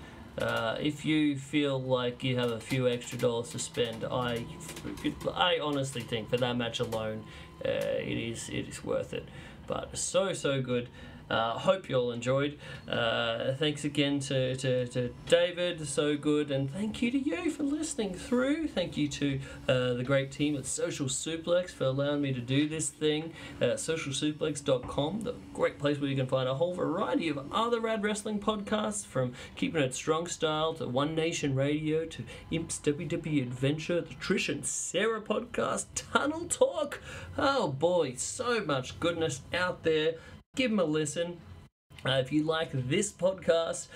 if you feel like you have a few extra dollars to spend, I honestly think for that match alone, it is worth it. But so good. Hope you all enjoyed. Thanks again to David, so good, and thank you to you for listening through. Thank you to the great team at Social Suplex for allowing me to do this thing. Socialsuplex.com, the great place where you can find a whole variety of other rad wrestling podcasts, from Keeping It Strong Style to One Nation Radio to Imp's WWE Adventure, the Trish and Sarah podcast, Tunnel Talk. Oh boy, so much goodness out there. Give them a listen. If you like this podcast,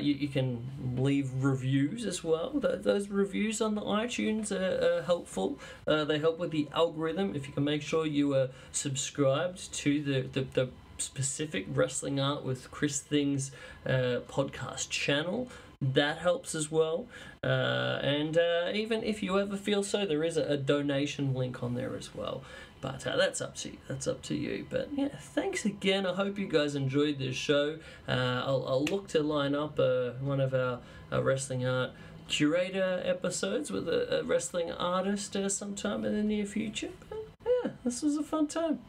you can leave reviews as well. Those reviews on the iTunes are helpful. They help with the algorithm. If you can make sure you are subscribed to the specific Wrestling Art with Chris Things podcast channel, that helps as well. And even if you ever feel so, there is a donation link on there as well. But that's up to you. That's up to you. But yeah, thanks again. I hope you guys enjoyed this show. I'll look to line up one of our Wrestling Art curator episodes with a wrestling artist sometime in the near future. But yeah, this was a fun time.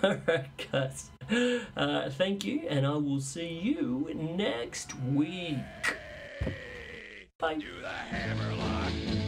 Alright, guys. Thank you, and I will see you next week. Bye. Do the hammerlock.